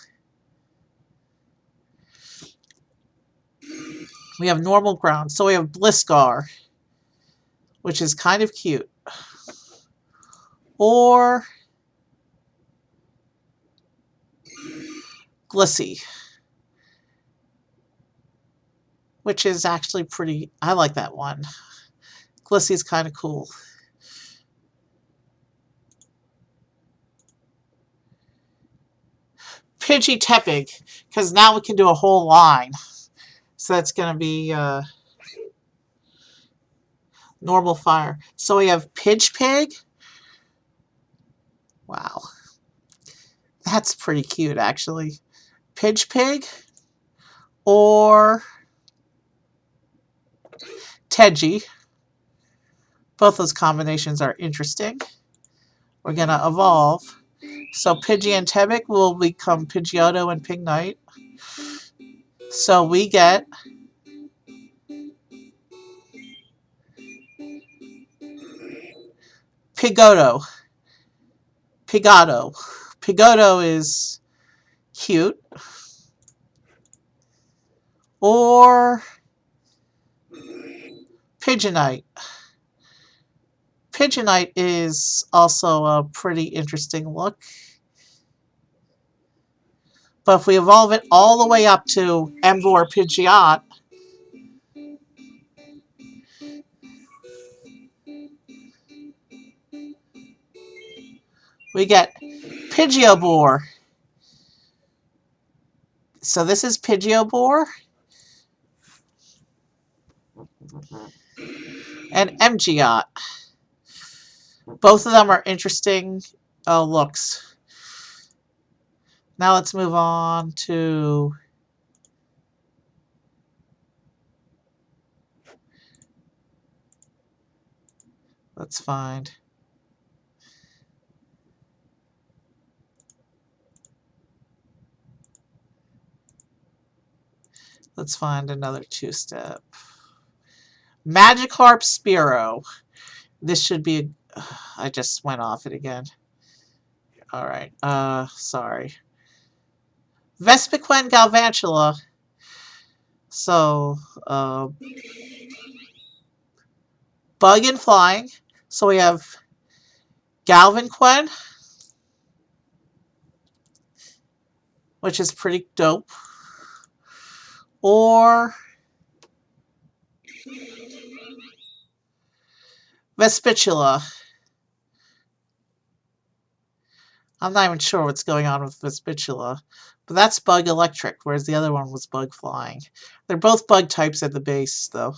Speaker 1: We have normal ground. So we have Bliscar, which is kind of cute. Or Glissey, which is actually pretty... I like that one. Glissey's kind of cool. Pidgey Tepig, because now we can do a whole line. So that's going to be normal fire. So we have Pidgepig. Wow. That's pretty cute, actually. Pidgepig or Tedgy. Both those combinations are interesting. We're going to evolve. So Pidgey and Tebik will become Pidgeotto and Pignite. So we get Pigoto. Pigato. Pigoto is cute. Or Pigeonite. Pigeonite is also a pretty interesting look. But if we evolve it all the way up to Emvor Pidgeot, we get Pidgeobore. So this is Pidgeobore. And Mgiot. Both of them are interesting looks. Now let's move on to... Let's find... Let's find another two-step. Magikarp Spearow. This should be a... I just went off it again. Alright, sorry. Vespiquen Galvantula. So, Bug and Flying. So we have Galvantquen, which is pretty dope. Or Vespitula. I'm not even sure what's going on with Vespitula. But that's Bug Electric, whereas the other one was Bug Flying. They're both bug types at the base, though.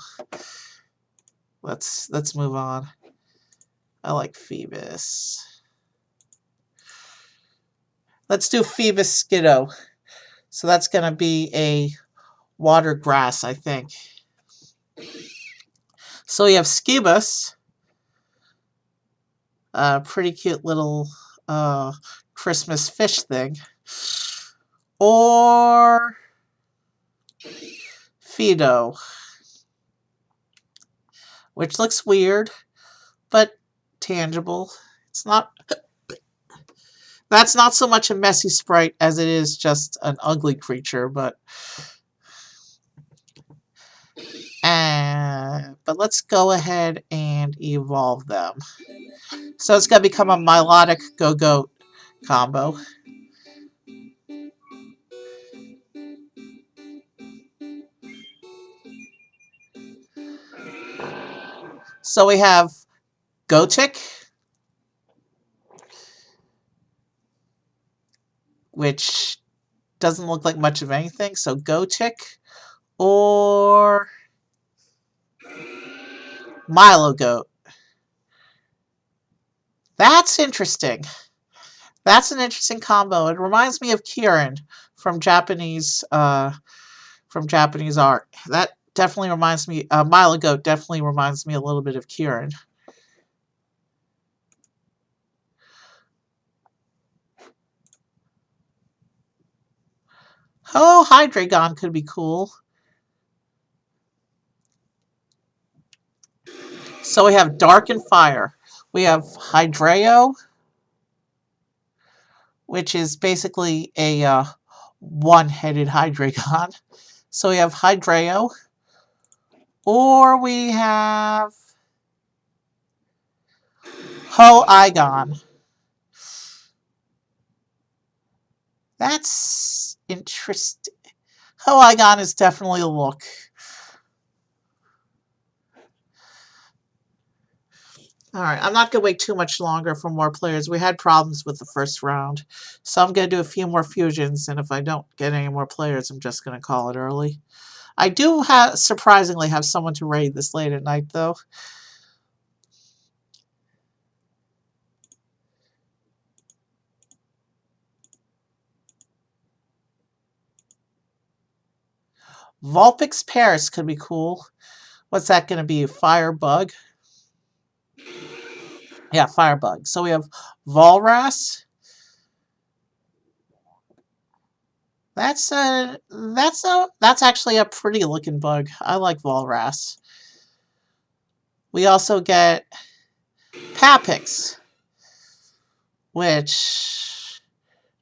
Speaker 1: Let's move on. I like Phoebus. Let's do Phoebus Skiddo. So that's going to be a water grass, I think. So we have Skibus. Pretty cute little Christmas fish thing. Or Fido, which looks weird, but tangible. It's not... That's not so much a messy sprite as it is just an ugly creature, but... But let's go ahead and evolve them. So it's going to become a Milotic Go-Goat combo. So we have Gotik, which doesn't look like much of anything. So Gotik or Milogoat. That's interesting. That's an interesting combo. It reminds me of Kirin from Japanese art. That definitely reminds me. Milogoat definitely reminds me a little bit of Kirin. Oh, Hydreigon could be cool. So we have Dark and Fire. We have Hydreo, which is basically a one-headed Hydreigon. So we have Hydreo. Or we have Ho-Igon. That's interesting. Ho-Igon is definitely a look. Alright, I'm not going to wait too much longer for more players. We had problems with the first round. So I'm going to do a few more fusions, and if I don't get any more players, I'm just going to call it early. I do surprisingly have someone to raid this late at night, though. Vulpix Paris could be cool. What's that going to be? Firebug? Yeah, Firebug. So we have Volras. That's actually a pretty looking bug. I like Volras. We also get Papix, which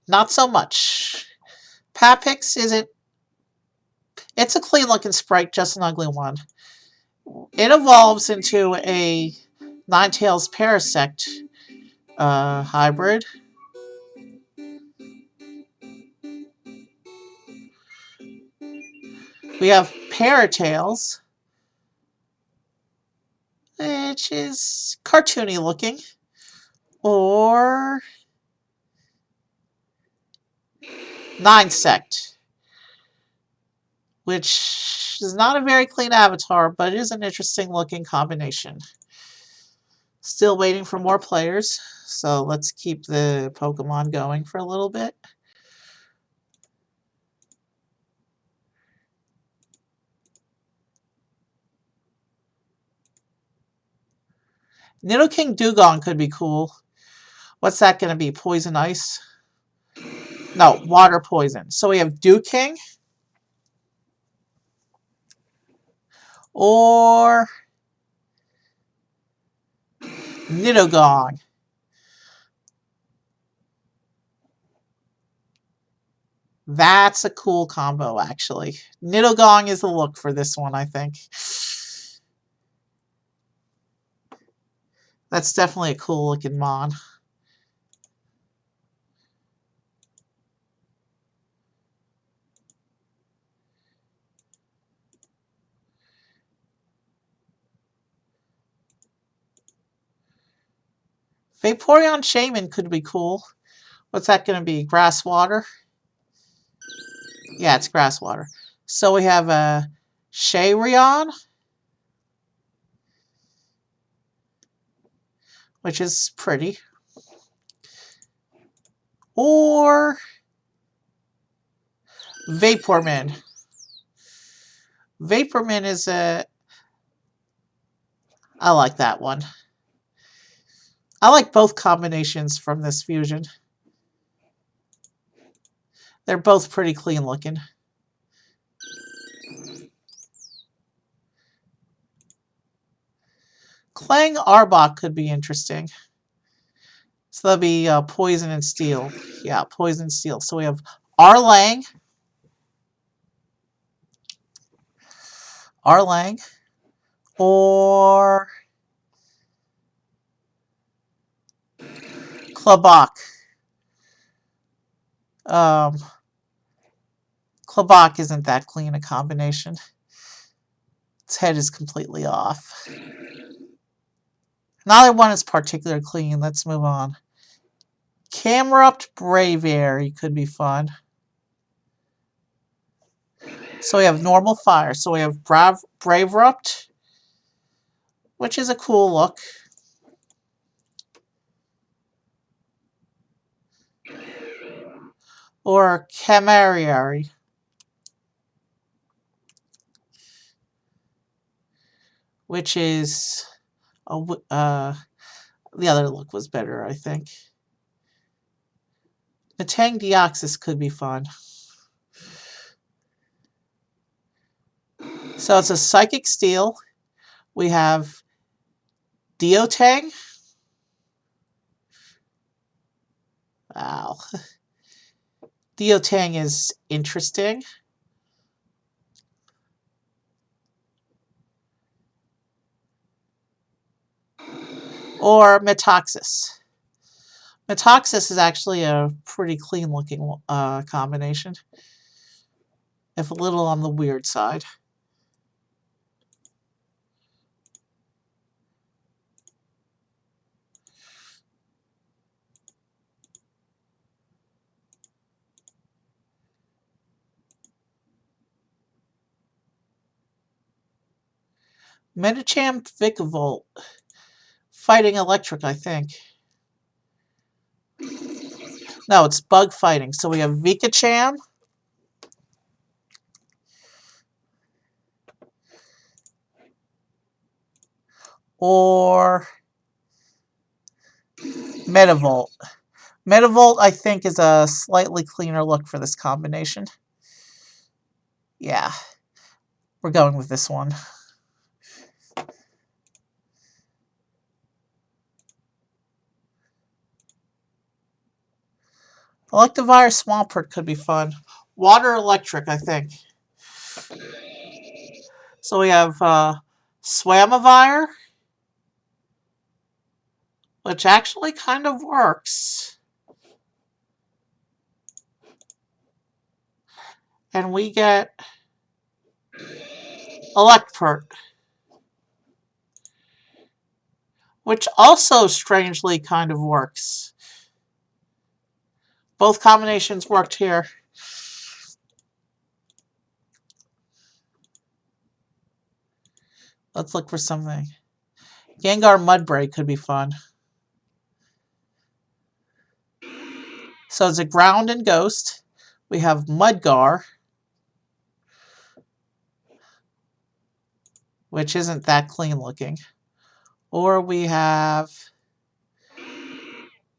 Speaker 1: not so much. Papix isn't. It's a clean looking sprite, just an ugly one. It evolves into a Ninetales Parasect hybrid. We have Paratails, which is cartoony looking, or Ninesect, which is not a very clean avatar, but it is an interesting looking combination. Still waiting for more players, so let's keep the Pokemon going for a little bit. Nidoking Dugong could be cool. What's that going to be? Poison Ice? No, Water Poison. So we have Duking or Nidogong. That's a cool combo, actually. Nidogong is the look for this one, I think. That's definitely a cool looking mon. Vaporeon Shaman could be cool. What's that going to be? Grass water? Yeah, it's grass water. So we have a Shayreon, which is pretty. Or Vaporman. Vaporman is a... I like that one. I like both combinations from this fusion. They're both pretty clean looking. Clang Arbok could be interesting. So that'll be Poison and Steel. Yeah, Poison and Steel. So we have Arlang. Arlang. Or Klabak. Klabak isn't that clean a combination. Its head is completely off. Neither one is particularly clean. Let's move on. Camerupt Braviary could be fun. So we have normal fire. So we have Braverupt, which is a cool look. Or Camariary. Which is... the other look was better, I think. Metang Deoxys could be fun. So it's a Psychic Steel. We have Deotang. Wow. Deotang is interesting. Or Metoxis. Metoxis is actually a pretty clean looking combination. If a little on the weird side. Medicham Vikavolt. Fighting electric, I think. No, it's bug fighting. So we have Vikacham. Or Metavolt. Metavolt, I think, is a slightly cleaner look for this combination. Yeah, we're going with this one. Electivire Swampert could be fun. Water Electric, I think. So we have Swamivire, which actually kind of works. And we get Electpert, which also strangely kind of works. Both combinations worked here. Let's look for something. Gengar Mudbray could be fun. So it's a ground and ghost. We have Mudgar, which isn't that clean looking. Or we have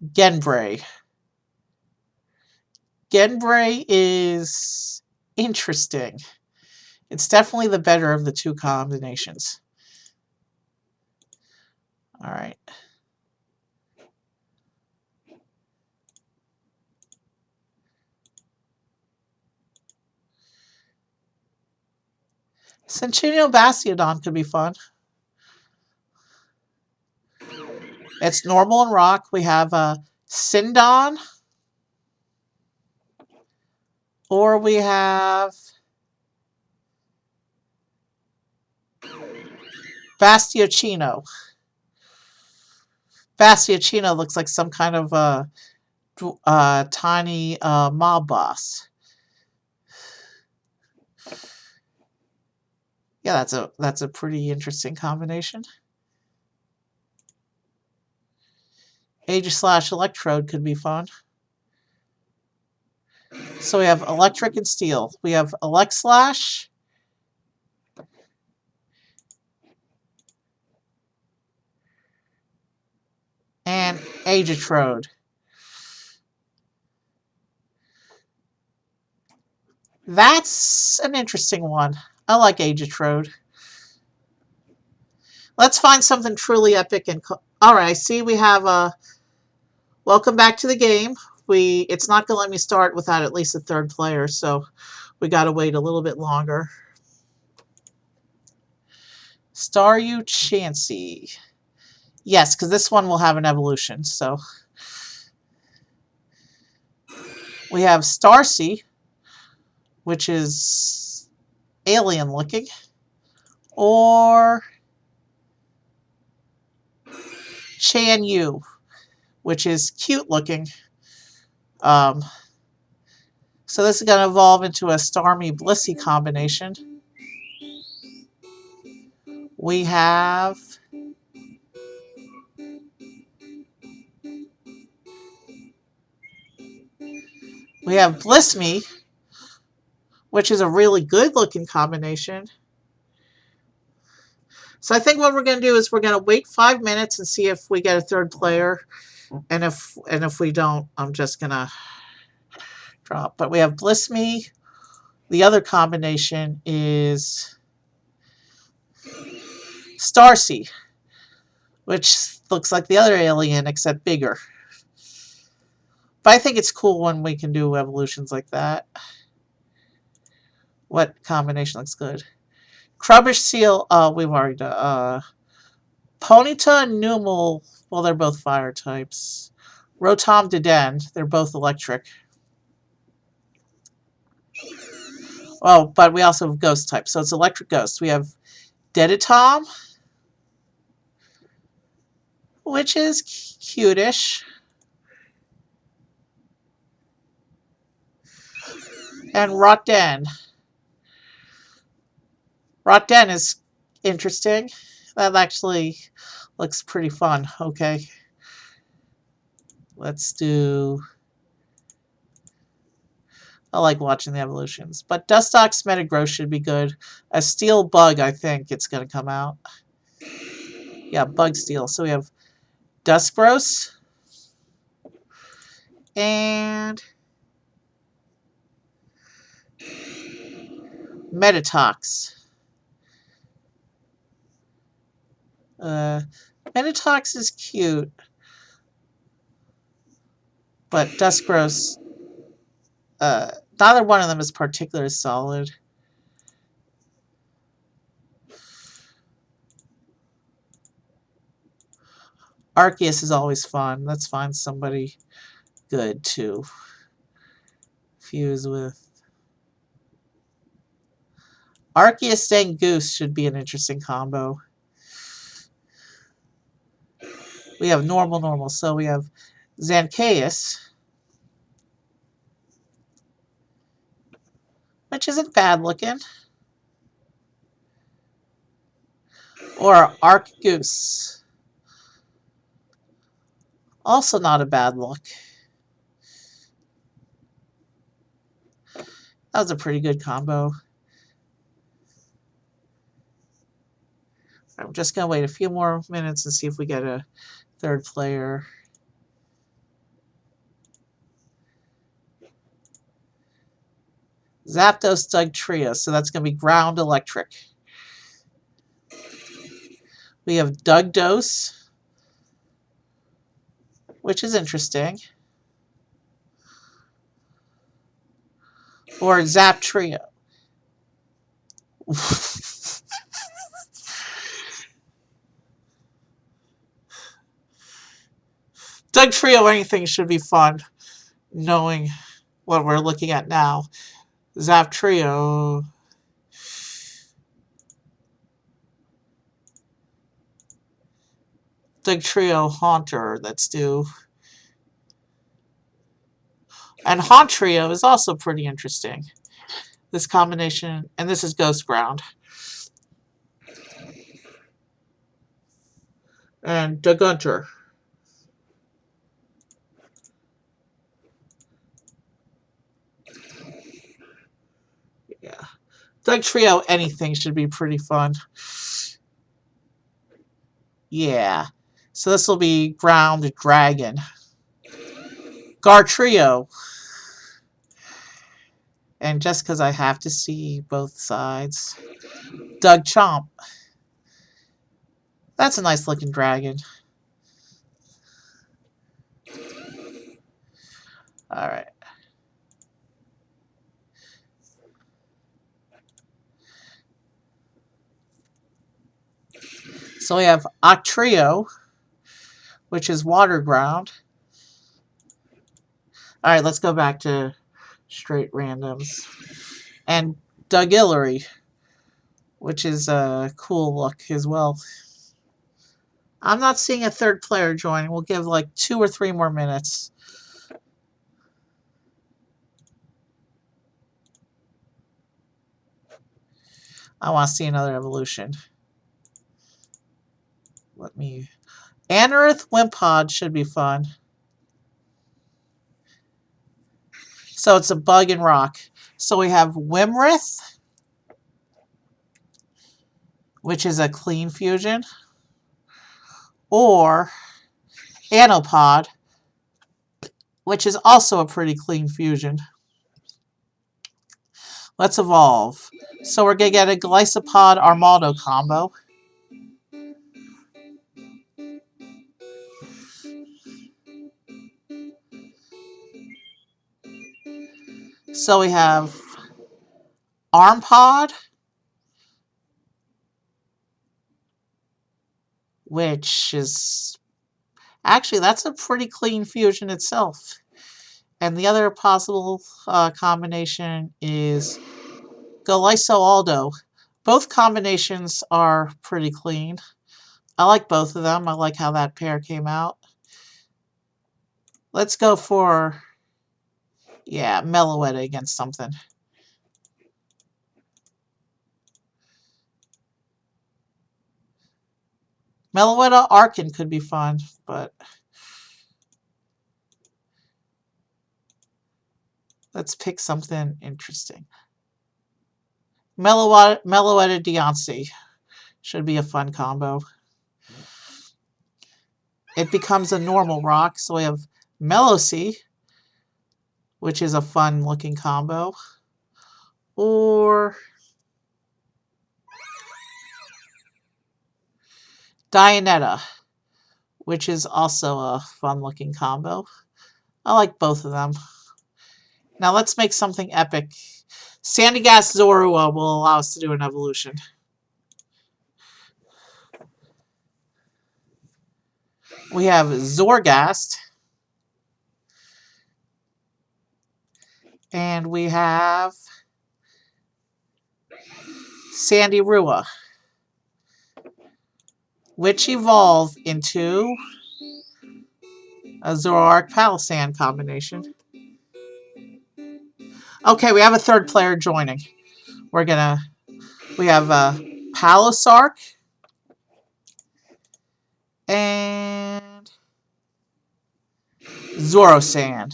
Speaker 1: Genbray. Genbray is interesting. It's definitely the better of the two combinations. All right. Centennial Bastiodon could be fun. It's normal and rock. We have Sindon. Or we have Bastiocchino. Bastiocchino looks like some kind of tiny mob boss. Yeah, that's a pretty interesting combination. Aegislash Electrode could be fun. So we have Electric and Steel. We have Electslash. And Aegitrode. That's an interesting one. I like Aegitrode. Let's find something truly epic and... Alright, I see we have welcome back to the game. It's not going to let me start without at least a third player, so we got to wait a little bit longer. Staryu Chansey. Yes, because this one will have an evolution, so... We have Starsea, which is alien looking. Or Chanyu, which is cute looking. So this is going to evolve into a Starmie Blissey combination. We have Blissme, which is a really good looking combination. So I think what we're going to do is we're going to wait 5 minutes and see if we get a third player. And if we don't, I'm just going to drop. But we have Blissme. The other combination is Starsea, which looks like the other alien except bigger. But I think it's cool when we can do evolutions like that. What combination looks good? Crubbish Seal, we've already done. Ponyta and Numel, well, they're both fire types. Rotom Dedenne, they're both electric. Oh, but we also have ghost types, so it's electric ghost. We have Deditom, which is cutish. And Rotden. Rotden is interesting. That actually looks pretty fun. Okay. Let's do... I like watching the evolutions. But Dustox Metagross should be good. A Steel Bug, I think it's going to come out. Yeah, Bug Steel. So we have Duskgross. And... Metatox. Metatox is cute. But Duskgross Neither one of them is particularly solid. Arceus is always fun. Let's find somebody good to fuse with. Arceus and Goose should be an interesting combo. We have normal. So we have Zancaeus, which isn't bad looking. Or Arcgoose. Also not a bad look. That was a pretty good combo. I'm just going to wait a few more minutes and see if we get a third player. Zapdos Dugtrio, so that's going to be ground electric. We have Dugdose, which is interesting. Or Zaptrio. Dugtrio or anything should be fun, knowing what we're looking at now. Zaptrio. Dugtrio Haunter, that's due. And Hauntrio is also pretty interesting. This combination, and this is Ghost Ground. And Dugunter. Yeah. Dugtrio anything should be pretty fun. Yeah. So this will be Ground Dragon. Gartrio. And just because I have to see both sides. Dugchomp. That's a nice looking dragon. Alright. So we have Octrio, which is water ground. Alright, let's go back to straight randoms. And Dugillery, which is a cool look as well. I'm not seeing a third player joining. We'll give like 2 or 3 more minutes. I want to see another evolution. Let me... Anorith Wimpod should be fun. So it's a bug and rock. So we have Wimrith, which is a clean fusion. Or Anopod, which is also a pretty clean fusion. Let's evolve. So we're going to get a Glycopod Armaldo combo. So we have Armpod, which is... Actually, that's a pretty clean fusion itself. And the other possible combination is Glyso-Aldo. Both combinations are pretty clean. I like both of them. I like how that pair came out. Let's go for, yeah, Meloetta against something. Meloetta Arkin could be fun, but let's pick something interesting. Meloetta Deontay should be a fun combo. It becomes a normal rock, so we have Melosi, which is a fun looking combo. Or Dianetta, which is also a fun looking combo. I like both of them. Now let's make something epic. Sandy Gas Zorua will allow us to do an evolution. We have Zorgast. And we have Sandy Rua, which evolve into a Zoroark Palisand combination. Okay, we have a third player joining. We have Palisark and Zorosand.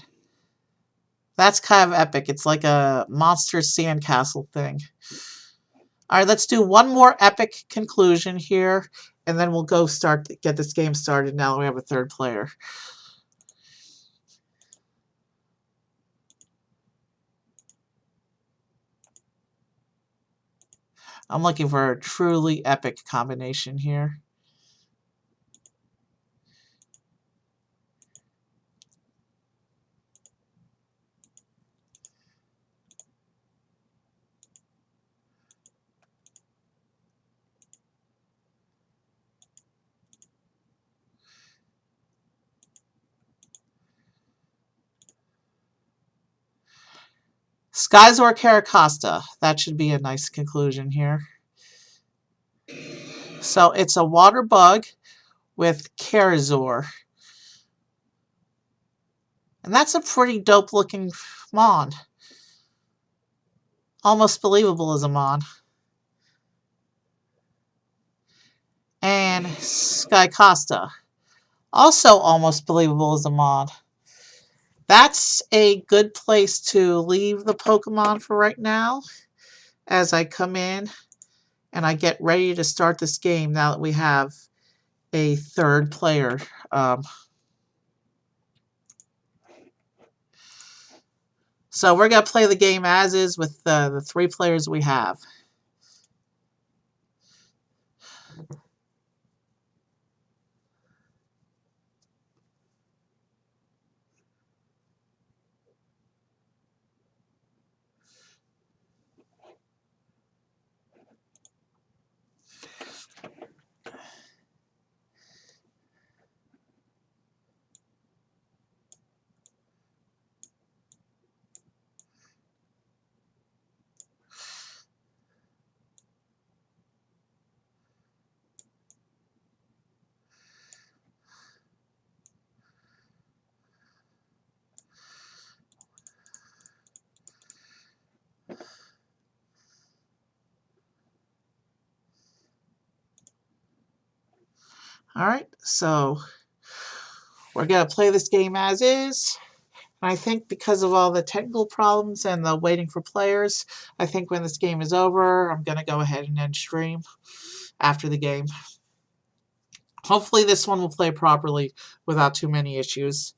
Speaker 1: That's kind of epic. It's like a monster sandcastle thing. Alright, let's do one more epic conclusion here, and then we'll go get this game started now that we have a third player. I'm looking for a truly epic combination here. Skyzor Caracosta. That should be a nice conclusion here. So it's a water bug with Charizor. And that's a pretty dope looking Mon. Almost believable as a Mon. And Skycosta. Also almost believable as a Mon. That's a good place to leave the Pokemon for right now as I come in and I get ready to start this game now that we have a third player. So we're going to play the game as is with the 3 players we have. Alright, so we're going to play this game as is. I think because of all the technical problems and the waiting for players, I think when this game is over, I'm going to go ahead and end stream after the game. Hopefully this one will play properly without too many issues.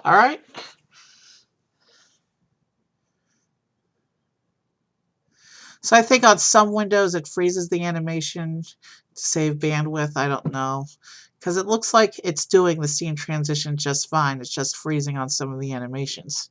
Speaker 1: Alright. So I think on some windows it freezes the animation to save bandwidth. I don't know. Because it looks like it's doing the scene transition just fine. It's just freezing on some of the animations.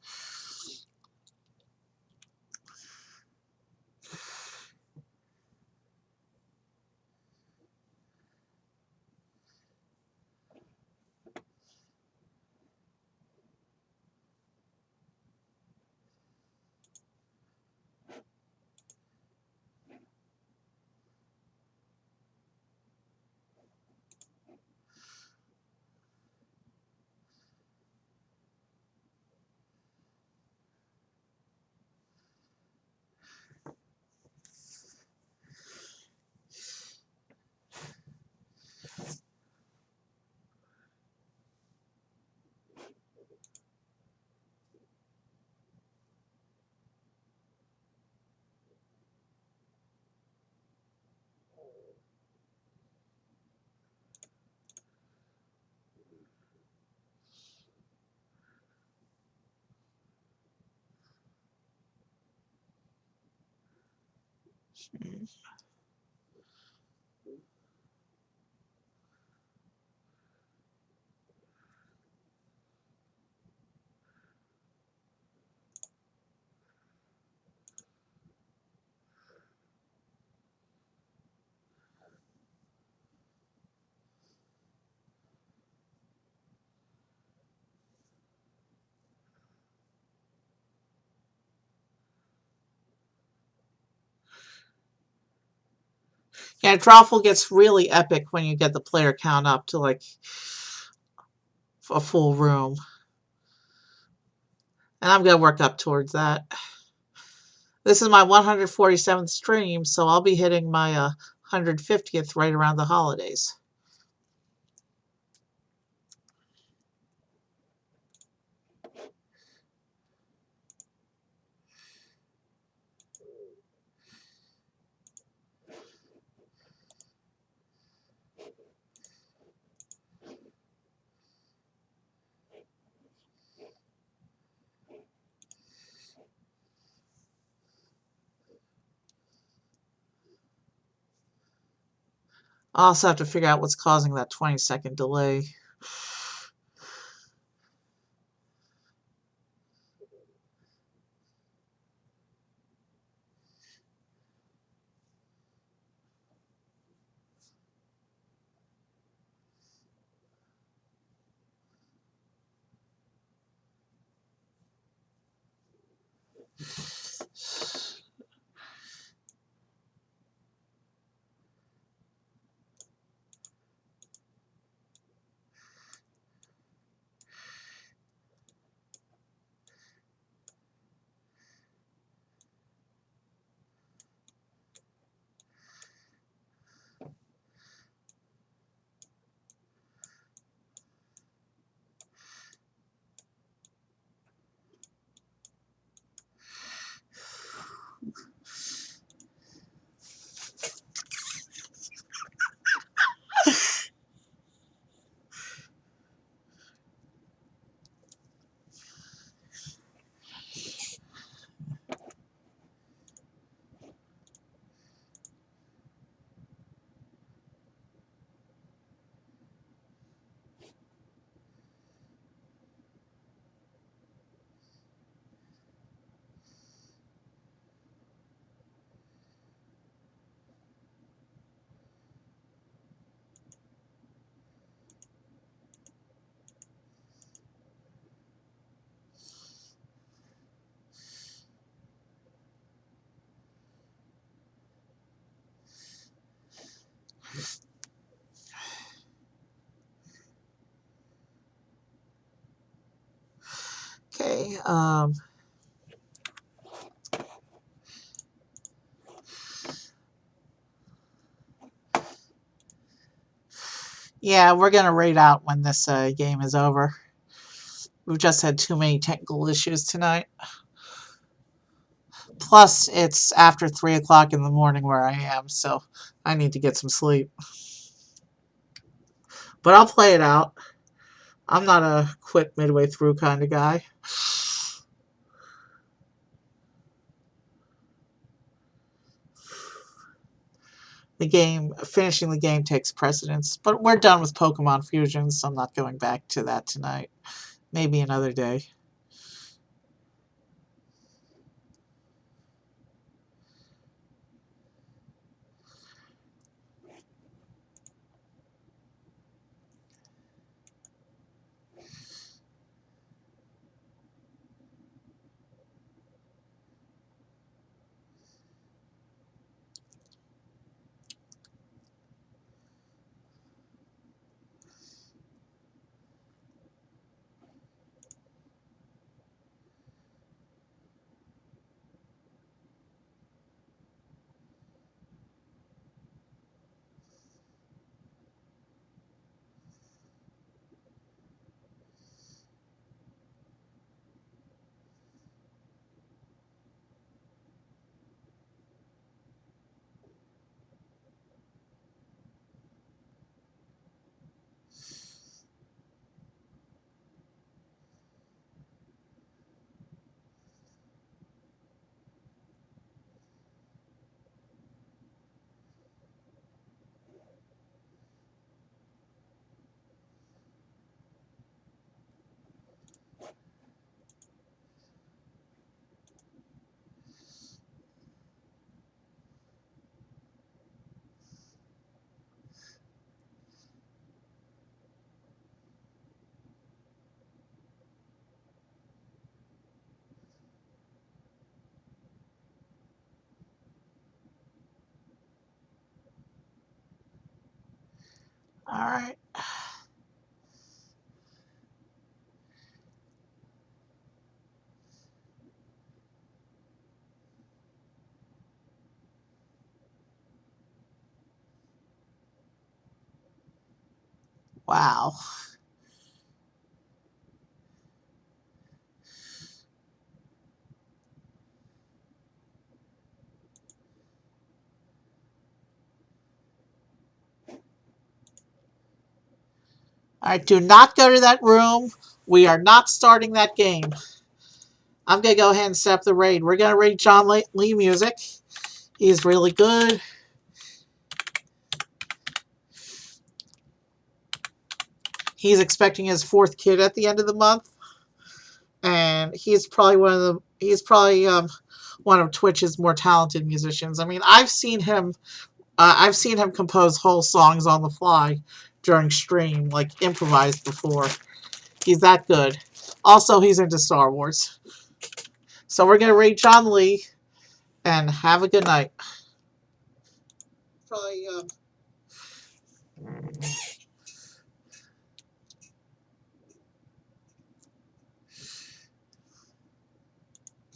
Speaker 1: Yeah, Drawful gets really epic when you get the player count up to like a full room. And I'm going to work up towards that. This is my 147th stream, so I'll be hitting my 150th right around the holidays. I also have to figure out what's causing that 20-second delay. Okay, yeah, we're going to raid out when this game is over. We've just had too many technical issues tonight. Plus, it's after 3 o'clock in the morning where I am, so I need to get some sleep. But I'll play it out. I'm not a quit midway through kind of guy. Finishing the game takes precedence. But we're done with Pokemon Fusions, so I'm not going back to that tonight. Maybe another day. Alright. Wow. Alright, do not go to that room. We are not starting that game. I'm going to go ahead and set up the raid. We're going to raid John Lee music. He's really good. He's expecting his 4th kid at the end of the month. And he's probably one of Twitch's more talented musicians. I mean, I've seen him compose whole songs on the fly during stream, like improvised before. He's that good. Also, he's into Star Wars. So we're going to rate John Lee, and have a good night. Probably,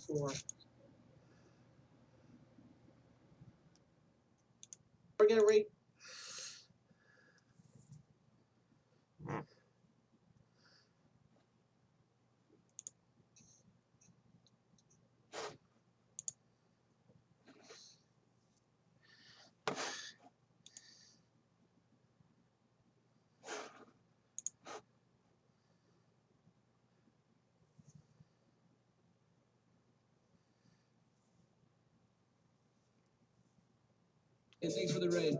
Speaker 1: 4. We're going to rate... Hey, thanks for the raid.